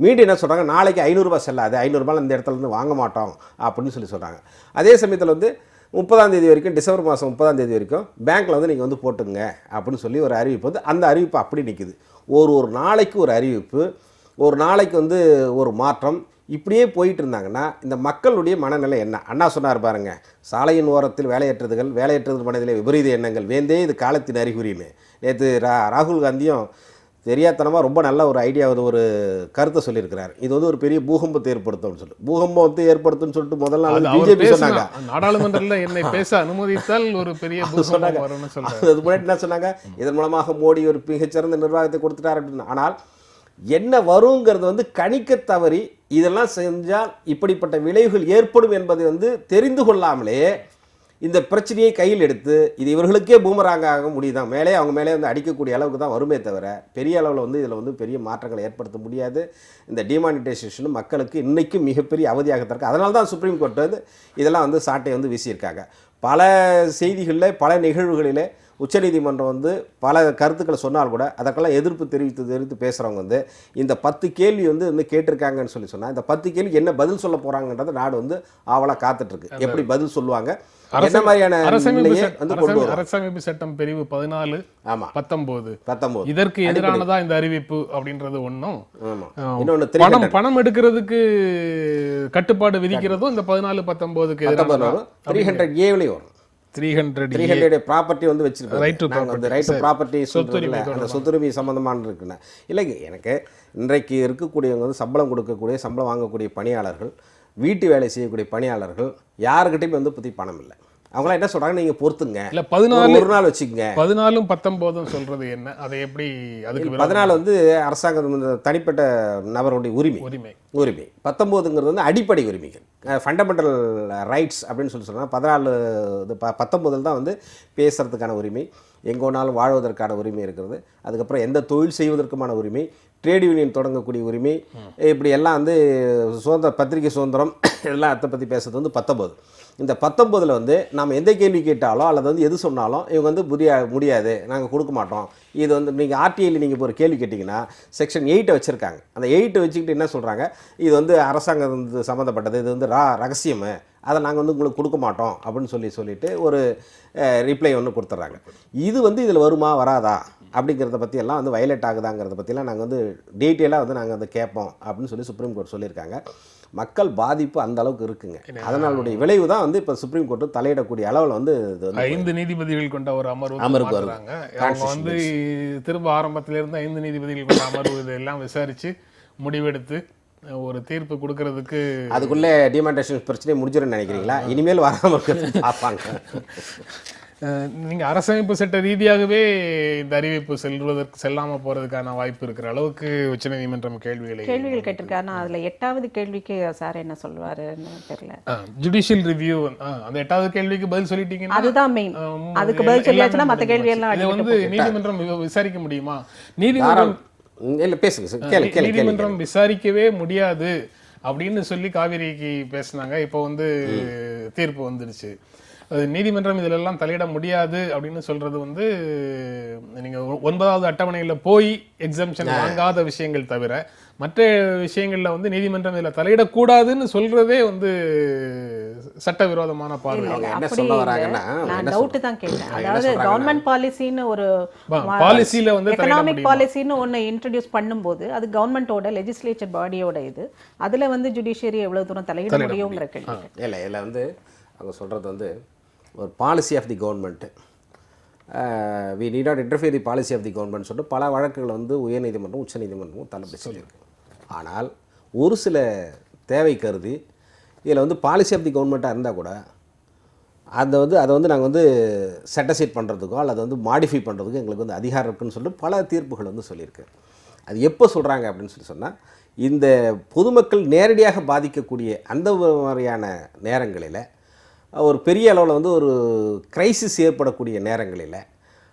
மீண்டும் என்ன சொல்கிறாங்க, நாளைக்கு 500 ரூபாய் செல்லாது, 500 ரூபாய் இந்த இடத்துலேருந்து வாங்க மாட்டோம் அப்படின்னு சொல்கிறாங்க. அதே சமயத்தில் வந்து 30ஆம் தேதி வரைக்கும், டிசம்பர் மாதம் 30ஆம் தேதி வரைக்கும் பேங்க்கில் வந்து நீங்கள் வந்து போட்டுங்க அப்படின்னு சொல்லி ஒரு அறிவிப்பு வந்து அந்த அறிவிப்பு அப்படி நிற்குது. ஒரு நாளைக்கு ஒரு அறிவிப்பு, ஒரு நாளைக்கு வந்து ஒரு மாற்றம், இப்படியே போயிட்டு இருந்தாங்கன்னா இந்த மக்களுடைய மனநிலை என்ன? அண்ணா சொன்னார் பாருங்க, சாலையின் ஓரத்தில் வேலையற்றது மனதிலே விபரீத எண்ணங்கள் வேந்தே இது காலத்தின் அறிகுறின்னு. நேற்று ராகுல் காந்தியும் தெரியாதனமாக ரொம்ப நல்ல ஒரு ஐடியாவது ஒரு கருத்தை சொல்லியிருக்கிறார். இது வந்து ஒரு பெரிய பூகம்பத்தை ஏற்படுத்தும்னு சொல்லி, பூகம்பம் வந்து ஏற்படுத்தும்னு சொல்லிட்டு முதல்ல பிஜேபி சொன்னாங்க, நாடாளுமன்றத்தில் என்னை பேச அனுமதித்தால் ஒரு பெரிய சொன்னாங்க. அது முன்னாடி என்ன சொன்னாங்க, இதன் மூலமாக மோடி ஒரு மிகச்சிறந்த நிர்வாகத்தை கொடுத்துட்டார் அப்படின்னு. ஆனால் என்ன வருங்கிறது வந்து கணிக்க தவறி இதெல்லாம் செஞ்சால் இப்படிப்பட்ட விளைவுகள் ஏற்படும் என்பதை வந்து தெரிந்து கொள்ளாமலே இந்த பிரச்சனையை கையில் எடுத்து இது இவர்களுக்கே பூமராங்க முடியுதான், மேலே அவங்க மேலே வந்து அடிக்கக்கூடிய அளவுக்கு தான் வருமே தவிர பெரிய அளவில் வந்து இதில் வந்து பெரிய மாற்றங்களை ஏற்படுத்த முடியாது. இந்த டிமானிட்டைசேஷனும் மக்களுக்கு இன்றைக்கும் மிகப்பெரிய அவதியாக இருக்குது. அதனால தான் சுப்ரீம் கோர்ட் வந்து இதெல்லாம் வந்து சாட்டை வந்து வீசியிருக்காங்க. பல செய்திகளில் பல நிகழ்வுகளில் உச்சநீதிமன்றம் வந்து பல கருத்துக்களை சொன்னால் கூட அதற்கெல்லாம் எதிர்ப்பு தெரிவித்து பேசுகிறவங்க வந்து இந்த 10 கேள்வி வந்து கேட்டிருக்காங்கன்னு சொன்னால் இந்த 10 கேள்வி என்ன பதில் சொல்ல போகிறாங்கன்றத நாடு வந்து ஆவலாக காத்துட்ருக்கு. எப்படி பதில் சொல்லுவாங்க, என்ன மாதிரியான அரசமைப்பு சட்டம் பிரிவு 14 ஆமாம் 19 இதற்கு எதிரானதா இந்த அறிவிப்பு அப்படின்றது ஒன்றும், இன்னொன்று பணம் எடுக்கிறதுக்கு கட்டுப்பாடு விதிக்கிறதும் இந்த 14-19க்கு எதிரான 300A வரும். 300 ப்ராப்பர்ட்டி வந்து வச்சிருக்கோம், ரைட் ப்ராப்பர்ட்டி சொத்துரிமை சம்மந்தமான இருக்குண்ணா. இல்லைங்க, எனக்கு இன்றைக்கு இருக்கக்கூடியவங்க வந்து சம்பளம் கொடுக்கக்கூடிய சம்பளம் வாங்கக்கூடிய பணியாளர்கள், வீட்டு வேலை செய்யக்கூடிய பணியாளர்கள் யாருக்கிட்டையும் வந்து பற்றி பணம் இல்லை. அவங்களாம் என்ன சொல்கிறாங்க, நீங்கள் பொறுத்துங்க, இல்லை 14 ஒரு நாள் வச்சுக்கோங்க. 14-19 சொல்கிறது என்ன, அதை எப்படி? அதுக்கு 14 வந்து அரசாங்கம் தனிப்பட்ட நபருடைய உரிமை. 19ங்கிறது வந்து அடிப்படை உரிமைகள், ஃபண்டமெண்டல் ரைட்ஸ் அப்படின்னு சொன்னால் 19 தான் வந்து பேசுகிறதுக்கான உரிமை, எங்கோனாலும் வாழ்வதற்கான உரிமை இருக்கிறது, அதுக்கப்புறம் எந்த தொழில் செய்வதற்குமான உரிமை, ட்ரேட் யூனியன் தொடங்கக்கூடிய உரிமை, இப்படி எல்லாம் வந்து பத்திரிகை சுதந்திரம் இதெல்லாம் அதை பற்றி பேசுறது வந்து 19. இந்த 19ல் வந்து நம்ம எந்த கேள்வி கேட்டாலும் அல்லது வந்து எது சொன்னாலும் இவங்க வந்து முடியாது, நாங்கள் கொடுக்க மாட்டோம். இது வந்து நீங்கள் ஆர்டிஐயில் நீங்கள் இப்போ ஒரு கேள்வி கேட்டிங்கன்னா செக்ஷன் 8 வச்சுருக்காங்க. அந்த 8 வச்சுக்கிட்டு என்ன சொல்கிறாங்க, இது வந்து அரசாங்கம் வந்து சம்மந்தப்பட்டது, இது வந்து ரகசியம், அதை நாங்கள் வந்து உங்களுக்கு கொடுக்க மாட்டோம் அப்படின்னு சொல்லிட்டு ஒரு ரிப்ளை ஒன்று கொடுத்துட்றாங்க. இது வந்து இதில் வருமா வராதா அப்படிங்கிறத பற்றியெல்லாம் வந்து வயலேட் ஆகுதாங்கிறத பற்றிலாம் நாங்கள் வந்து டீட்டெயிலாக வந்து நாங்கள் வந்து கேட்போம் அப்படின்னு சொல்லி சுப்ரீம் கோர்ட் சொல்லியிருக்காங்க. மக்கள் பாதிப்பு அந்த அளவுக்கு இருக்குங்க. அதனாலுடைய விளைவு தான் வந்து இப்போ சுப்ரீம் கோர்ட்டு தலையிடக்கூடிய அளவில் வந்து 5 நீதிபதிகள் கொண்ட ஒரு அமர்வு வருவாங்க. அவங்க வந்து திரும்ப ஆரம்பத்திலிருந்து 5 நீதிபதிகள் கொண்ட அமர்வு இதெல்லாம் விசாரித்து முடிவெடுத்து ஒரு தீர்ப்பு கொடுக்கறதுக்கு அதுக்குள்ளே டிமாண்டேஷன் பிரச்சனையை முடிஞ்சிடும் நினைக்கிறீங்களா? இனிமேல் வராமல் பார்ப்பாங்க. நீங்கள் அரசமைப்பு சட்ட ரீதியாகவே இந்த அறிவிப்பு செல்லாமல் போகிறதுக்கான வாய்ப்பு இருக்கிற அளவுக்கு உச்சநீதிமன்றம் கேள்விகள் கேட்டிருக்காரு. அதில் 8வது கேள்விக்கு சார் என்ன சொல்லுவாருன்னு தெரியல. ஜுடிஷியல் ரிவ்யூ அந்த 8வது கேள்விக்கு பதில் சொல்லிட்டீங்கன்னா அதுதான் மெயின். அதுக்கு பதில் சொல்லியாச்சுன்னா மற்ற கேள்வி எல்லாம் இதை வந்து நீதிமன்றம் விசாரிக்க முடியுமா? நீதிமன்றம் விசாரிக்கவே முடியாது அப்படின்னு சொல்லி காவிரிக்கு பேசினாங்க. இப்போ வந்து தீர்ப்பு வந்துடுச்சு. நீதிமன்றம் இதிலெல்லாம் தலையிட முடியாது அப்படின்னு சொல்றது வந்து நீங்க 9வது அட்டவணையில் போய் எக்ஸம்ஷன் வாங்காத விஷயங்கள் தவிர மற்ற விஷயங்கள்ல வந்து நீதிமன்றம் இதில் தலையிடக்கூடாதுன்னு சொல்றதே வந்து சட்டவிரோதமான பார்வை. என்ன சொல்ல வராங்கன்னா, நான் டவுட் தான் கேட்டேன். அதாவது கவர்மெண்ட் பாலிசின்னு ஒரு பாலிசியில வந்து எக்கனாமிக் பாலிசின்னு ஒன்று இன்ட்ரடியூஸ் பண்ணும்போது அது கவர்மெண்டோட லெஜிஸ்லேச்சர் பாடியோட இது, அதுல வந்து ஜுடிஷியரி எவ்வளவு தூரம் தலையிட முடியுங்கிற கேள்வி. இல்லை வந்து அவங்க சொல்றது வந்து ஒரு policy of the government, we need not interfere the policy of the government சொல்லிட்டு பல வழக்குகள் வந்து உயர்நீதிமன்றம் உச்சநீதிமன்றமும் தள்ளுபடி சொல்லியிருக்கு. ஆனால் ஒரு சில தேவை கருதி இதில் வந்து பாலிசி ஆஃப் தி கவர்மெண்ட்டாக இருந்தால் கூட அதை வந்து நாங்கள் வந்து செட்டசைட் பண்ணுறதுக்கோ அல்லது வந்து மாடிஃபை பண்ணுறதுக்கோ எங்களுக்கு வந்து அதிகாரம் இருக்குன்னு சொல்லிட்டு பல தீர்ப்புகள் வந்து சொல்லியிருக்கு. அது எப்போ சொல்கிறாங்க அப்படின்னு சொன்னால், இந்த பொதுமக்கள் நேரடியாக பாதிக்கக்கூடிய அந்த மாதிரியான நேரங்களில், ஒரு பெரிய அளவில் வந்து ஒரு கிரைசிஸ் ஏற்படக்கூடிய நேரங்களில்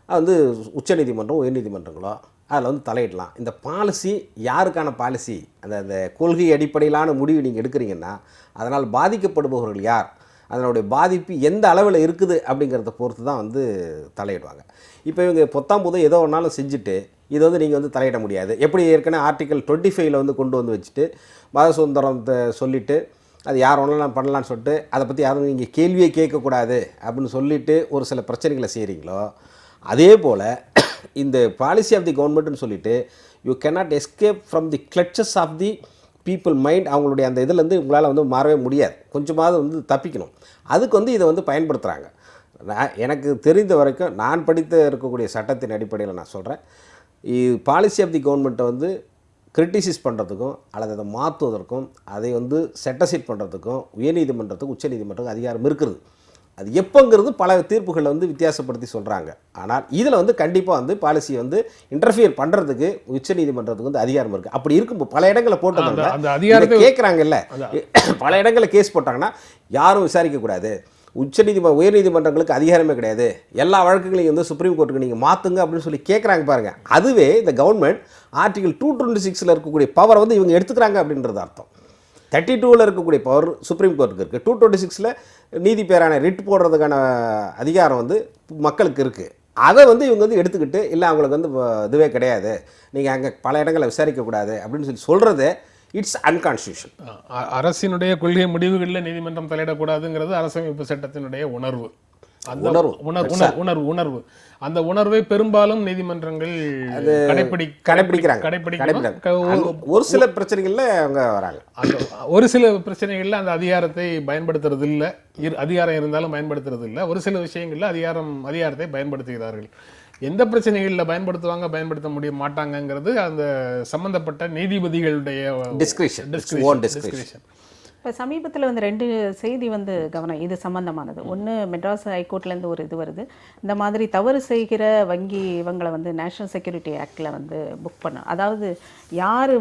வந்து உச்சநீதிமன்றம் உயர்நீதிமன்றங்களோ அதில் வந்து தலையிடலாம். இந்த பாலிசி யாருக்கான பாலிசி, அந்த கொள்கை அடிப்படையிலான முடிவு நீங்கள் எடுக்கிறீங்கன்னா அதனால் பாதிக்கப்படுபவர்கள் யார், அதனுடைய பாதிப்பு எந்த அளவில் இருக்குது அப்படிங்கிறத பொறுத்து தான் வந்து தலையிடுவாங்க. இப்போ இவங்க பொத்தாம்புதம் ஏதோ ஒன்றாலும் செஞ்சுட்டு இது வந்து நீங்கள் வந்து தலையிட முடியாது. எப்படி ஏற்கனவே ஆர்டிக்கல் 25 வந்து கொண்டு வந்து வச்சுட்டு மத சுதந்திரத்தை சொல்லிவிட்டு அது யார் ஒன்றும் பண்ணலான்னு சொல்லிட்டு அதை பற்றி யாரும் நீங்கள் கேள்வியே கேட்கக்கூடாது அப்படின்னு சொல்லிவிட்டு ஒரு சில பிரச்சனைகளை செய்கிறீங்களோ, அதே போல் இந்த பாலிசி ஆஃப் தி கவர்மெண்ட்னு சொல்லிவிட்டு you cannot escape from the clutches of the people mind. அவங்களுடைய அந்த இதுலேருந்து உங்களால் வந்து மாறவே முடியாது, கொஞ்சமாவது வந்து தப்பிக்கணும். அதுக்கு வந்து இதை வந்து பயன்படுத்துகிறாங்க. எனக்கு தெரிந்த வரைக்கும் நான் படித்து இருக்கக்கூடிய சட்டத்தின் அடிப்படையில் நான் சொல்கிறேன், பாலிசி ஆஃப் தி கவர்மெண்ட்டை வந்து கிரிட்டிசைஸ் பண்ணுறதுக்கும் அல்லது அதை மாற்றுவதற்கும் அதை வந்து செட்டசைட் பண்ணுறதுக்கும் உயர்நீதிமன்றத்துக்கும் உச்சநீதிமன்றத்துக்கும் அதிகாரம் இருக்குது. அது எப்போங்கிறது பல தீர்ப்புகளை வந்து வித்தியாசப்படுத்தி சொல்கிறாங்க. ஆனால் இதில் வந்து கண்டிப்பாக வந்து பாலிசியை வந்து இன்டர்ஃபியர் பண்ணுறதுக்கு உச்சநீதிமன்றத்துக்கு வந்து அதிகாரம் இருக்குது. அப்படி இருக்கும்போது பல இடங்களில் போட்டது கேட்குறாங்கல்ல, பல இடங்களில் கேஸ் போட்டாங்கன்னா யாரும் விசாரிக்கக்கூடாது, உயர்நீதிமன்றங்களுக்கு அதிகாரமே கிடையாது, எல்லா வழக்குகளையும் வந்து சுப்ரீம் கோர்ட்டுக்கு நீங்கள் மாற்றுங்க அப்படின்னு சொல்லி கேட்குறாங்க பாருங்கள். அதுவே இந்த கவர்மெண்ட் ஆர்டிகல் 226 இருக்கக்கூடிய பவரை வந்து இவங்க எடுத்துக்கிறாங்க அப்படின்றது அர்த்தம். 32 இருக்கக்கூடிய பவர் சுப்ரீம் கோர்ட்டுக்கு இருக்குது, 226 நீதி பேரான ரிட் போடுறதுக்கான அதிகாரம் வந்து மக்களுக்கு இருக்குது. அதை வந்து இவங்க வந்து எடுத்துக்கிட்டு இல்லை அவங்களுக்கு வந்து இதுவே கிடையாது, நீங்கள் அங்கே பல இடங்களை விசாரிக்கக்கூடாது அப்படின்னு சொல்கிறது இட்ஸ் அன்கான்ஸ்டியூஷன். அரசினுடைய கொள்கை முடிவுகளில் நீதிமன்றம் தலையிடக்கூடாதுங்கிறது அரசமைப்பு சட்டத்தினுடைய உணர்வு. அந்த உணர்வு அந்த உணர்வை பெரும்பாலும் நீதிமன்றங்கள் கடைபிடிக்கிறாங்க. ஒரு சில பிரச்சனைகள்ல அவங்க வராங்க. ஒரு சில பிரச்சனைகள்ல அந்த அதிகாரத்தை பயன்படுத்துறது இல்லை, அதிகாரம் இருந்தாலும் பயன்படுத்துறது இல்லை. ஒரு சில விஷயங்கள்ல அதிகாரத்தை பயன்படுத்துகிறார்கள். எந்த பிரச்சனைகளில் பயன்படுத்த முடிய மாட்டாங்கங்கிறது அந்த சம்பந்தப்பட்ட நீதிபதிகளுடைய டிஸ்கிரிஷன். இப்போ சமீபத்தில் வந்து 2 செய்தி வந்து கவனம் இது சம்மந்தமானது. ஒன்று, மெட்ராஸ் ஹைகோர்ட்லேருந்து ஒரு இது வருது, இந்த மாதிரி தவறு செய்கிற வங்கி இவங்களை வந்து நேஷ்னல் செக்யூரிட்டி ஆக்டில் வந்து புக் பண்ண, அதாவது யார்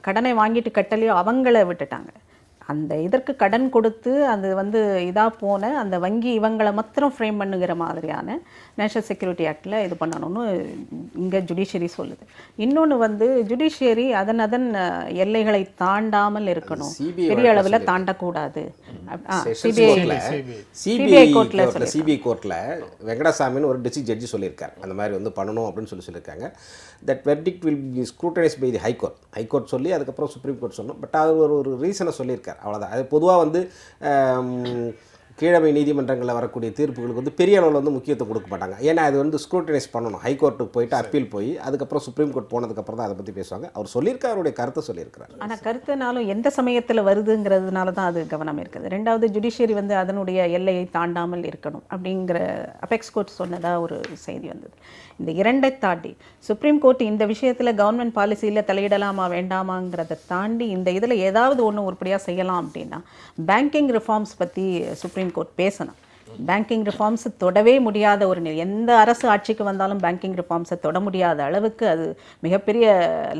கடனை வாங்கிட்டு கட்டலையோ அவங்கள விட்டுட்டாங்க. அந்த இதற்கு கடன் கொடுத்து அது வந்து இதாக போன அந்த வங்கி இவங்களை மாத்திரம் ஃப்ரேம் பண்ணுகிற மாதிரியான நேஷனல் செக்யூரிட்டி ஆக்டில் இது பண்ணணும்னு இங்கே ஜுடிஷியரி சொல்லுது. இன்னொன்று வந்து ஜுடிஷியரி அதன் எல்லைகளை தாண்டாமல் இருக்கணும், CBI பெரிய அளவில் தாண்டக்கூடாது. சிபிஐ கோர்ட்டில் வெங்கடசாமின்னு ஒரு டிஸ்ட்ரிக்ட் ஜட்ஜி சொல்லியிருக்காரு, அந்த மாதிரி வந்து பண்ணணும் அப்படின்னு சொல்லியிருக்காங்க. That verdict will be scrutinised by the high court சொல்லி அதுக்கப்புறம் சுப்ரீம் கோர்ட் சொல்லணும். பட் அது ஒரு ரீசனை சொல்லியிருக்காரு, அவ்வளோதான். அது பொதுவாக வந்து கீழமை நீதிமன்றங்களில் வரக்கூடிய தீர்ப்புகளுக்கு வந்து பெரிய அளவில் வந்து முக்கியத்துவம் கொடுக்க மாட்டாங்க. ஏன்னா அது வந்து ஸ்க்ரூட்டனைஸ் பண்ணணும், ஹைகோர்ட்டுக்கு போயிட்டு அப்பீல் போய் அதுக்கப்புறம் சுப்ரீம் கோர்ட் போனதுக்கப்புறம் தான் அதை பற்றி பேசுவாங்க. அவர் சொல்லியிருக்காரு, அவருடைய கருத்தை சொல்லியிருக்கிறார். ஆனால் கருத்துனாலும் எந்த சமயத்தில் வருதுங்கிறதுனால தான் அது கவனம் இருக்குது. ரெண்டாவது ஜுடிஷியரி வந்து அதனுடைய எல்லையை தாண்டாமல் இருக்கணும் அப்படிங்கிற அபெக்ஸ் கோர்ட் சொன்னதாக ஒரு செய்தி வந்தது. இந்த இரண்டை தாண்டி சுப்ரீம் கோர்ட் இந்த விஷயத்தில் கவர்மெண்ட் பாலிசியில் தலையிடலாமா வேண்டாமாங்கிறத தாண்டி இந்த இதில் ஏதாவது ஒன்று உருப்படியாக செய்யலாம் அப்படின்னா பேங்கிங் ரிஃபார்ம்ஸ் பற்றி சுப்ரீம் கோர்ட் பேசணும். பேங்கிங் ரிஃபார்ம்ஸ் தொடவே முடியாத ஒரு நிலை, எந்த அரசு ஆட்சிக்கு வந்தாலும் பேங்கிங் ரிஃபார்ம்ஸை தொட முடியாத அளவுக்கு அது மிகப்பெரிய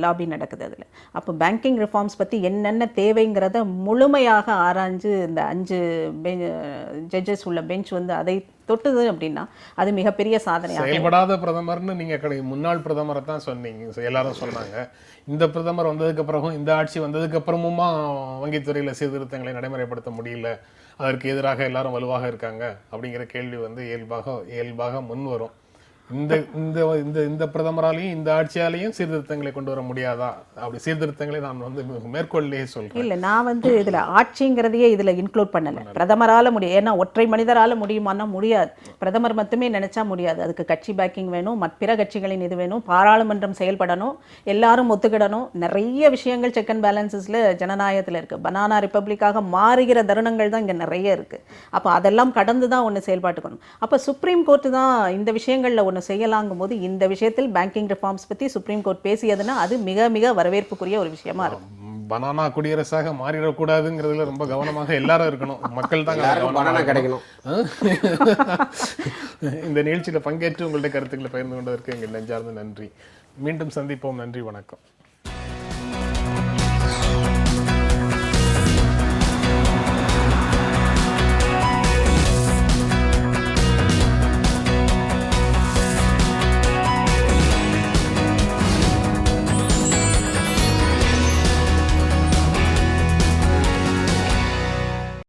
லாபி நடக்குது அதில். அப்போ பேங்கிங் ரிஃபார்ம்ஸ் பற்றி என்னென்ன தேவைங்கிறத முழுமையாக ஆராய்ஞ்சு இந்த 5 ஜட்ஜஸ் உள்ள பெஞ்ச் வந்து அதை தொட்டுது அப்படின்னா அது மிகப்பெரிய சாதனையாக. செயல்படாத பிரதமர்னு நீங்க முன்னாள் பிரதமரை தான் சொன்னீங்க, எல்லாரும் சொன்னாங்க. இந்த பிரதமர் வந்ததுக்கு அப்புறமும் இந்த ஆட்சி வந்ததுக்கு அப்புறமுமா வங்கித்துறையில் சீர்திருத்தங்களை நடைமுறைப்படுத்த முடியல, அதற்கு எதிராக எல்லாரும் வலுவாக இருக்காங்க அப்படிங்கிற கேள்வி வந்து இயல்பாக முன் வரும். இந்த இந்த இந்த இந்த பிரதமராலையும் இந்த ஆட்சியாலையும் சீர்திருத்தங்களை கொண்டு வர முடியாதா? அப்படி சீர்திருத்தங்களை நான் வந்து மேற்கொள்ளையே சொல்றேன். இல்லை, நான் வந்து இதில் ஆட்சிங்கிறதையே இதில் இன்க்ளூட் பண்ணலை. பிரதமரால் முடியும், ஏன்னா ஒற்றை மனிதரால் முடியுமானா முடியாது. பிரதமர் மட்டுமே நினைச்சா முடியாது, அதுக்கு கட்சி பேக்கிங் வேணும், பிற கட்சிகளின் இது வேணும், பாராளுமன்றம் செயல்படணும், எல்லாரும் ஒத்துக்கிடணும். நிறைய விஷயங்கள் செக் அண்ட் பேலன்சஸில் ஜனநாயகத்தில் இருக்குது. பனானா ரிப்பப்ளிக்காக மாறுகிற தருணங்கள் தான் இங்கே நிறைய இருக்குது. அப்போ அதெல்லாம் கடந்து தான் ஒன்று செயல்பாட்டுக்கணும். அப்போ சுப்ரீம் கோர்ட்டு தான் இந்த விஷயங்களில் ஒன்று செய்யலாங்கும் போது இந்த விஷயத்தில் பேங்கிங் ரிஃபார்ம்ஸ் பற்றி சுப்ரீம் கோர்ட் பேசியதுன்னா அது மிக மிக வரவேற்புக்குரிய ஒரு விஷயமா இருக்கும். பனானா குடியரசாக மாறிடக்கூடாதுங்கிறதுல ரொம்ப கவனமாக எல்லாரும் இருக்கணும். மக்கள் தான் பனானா கிடைக்கணும். இந்த நிகழ்ச்சியில் பங்கேற்று உங்களுடைய கருத்துக்களை பகிர்ந்து கொண்டதற்கு எங்கள் நெஞ்சார்ந்த நன்றி. மீண்டும் சந்திப்போம். நன்றி, வணக்கம்.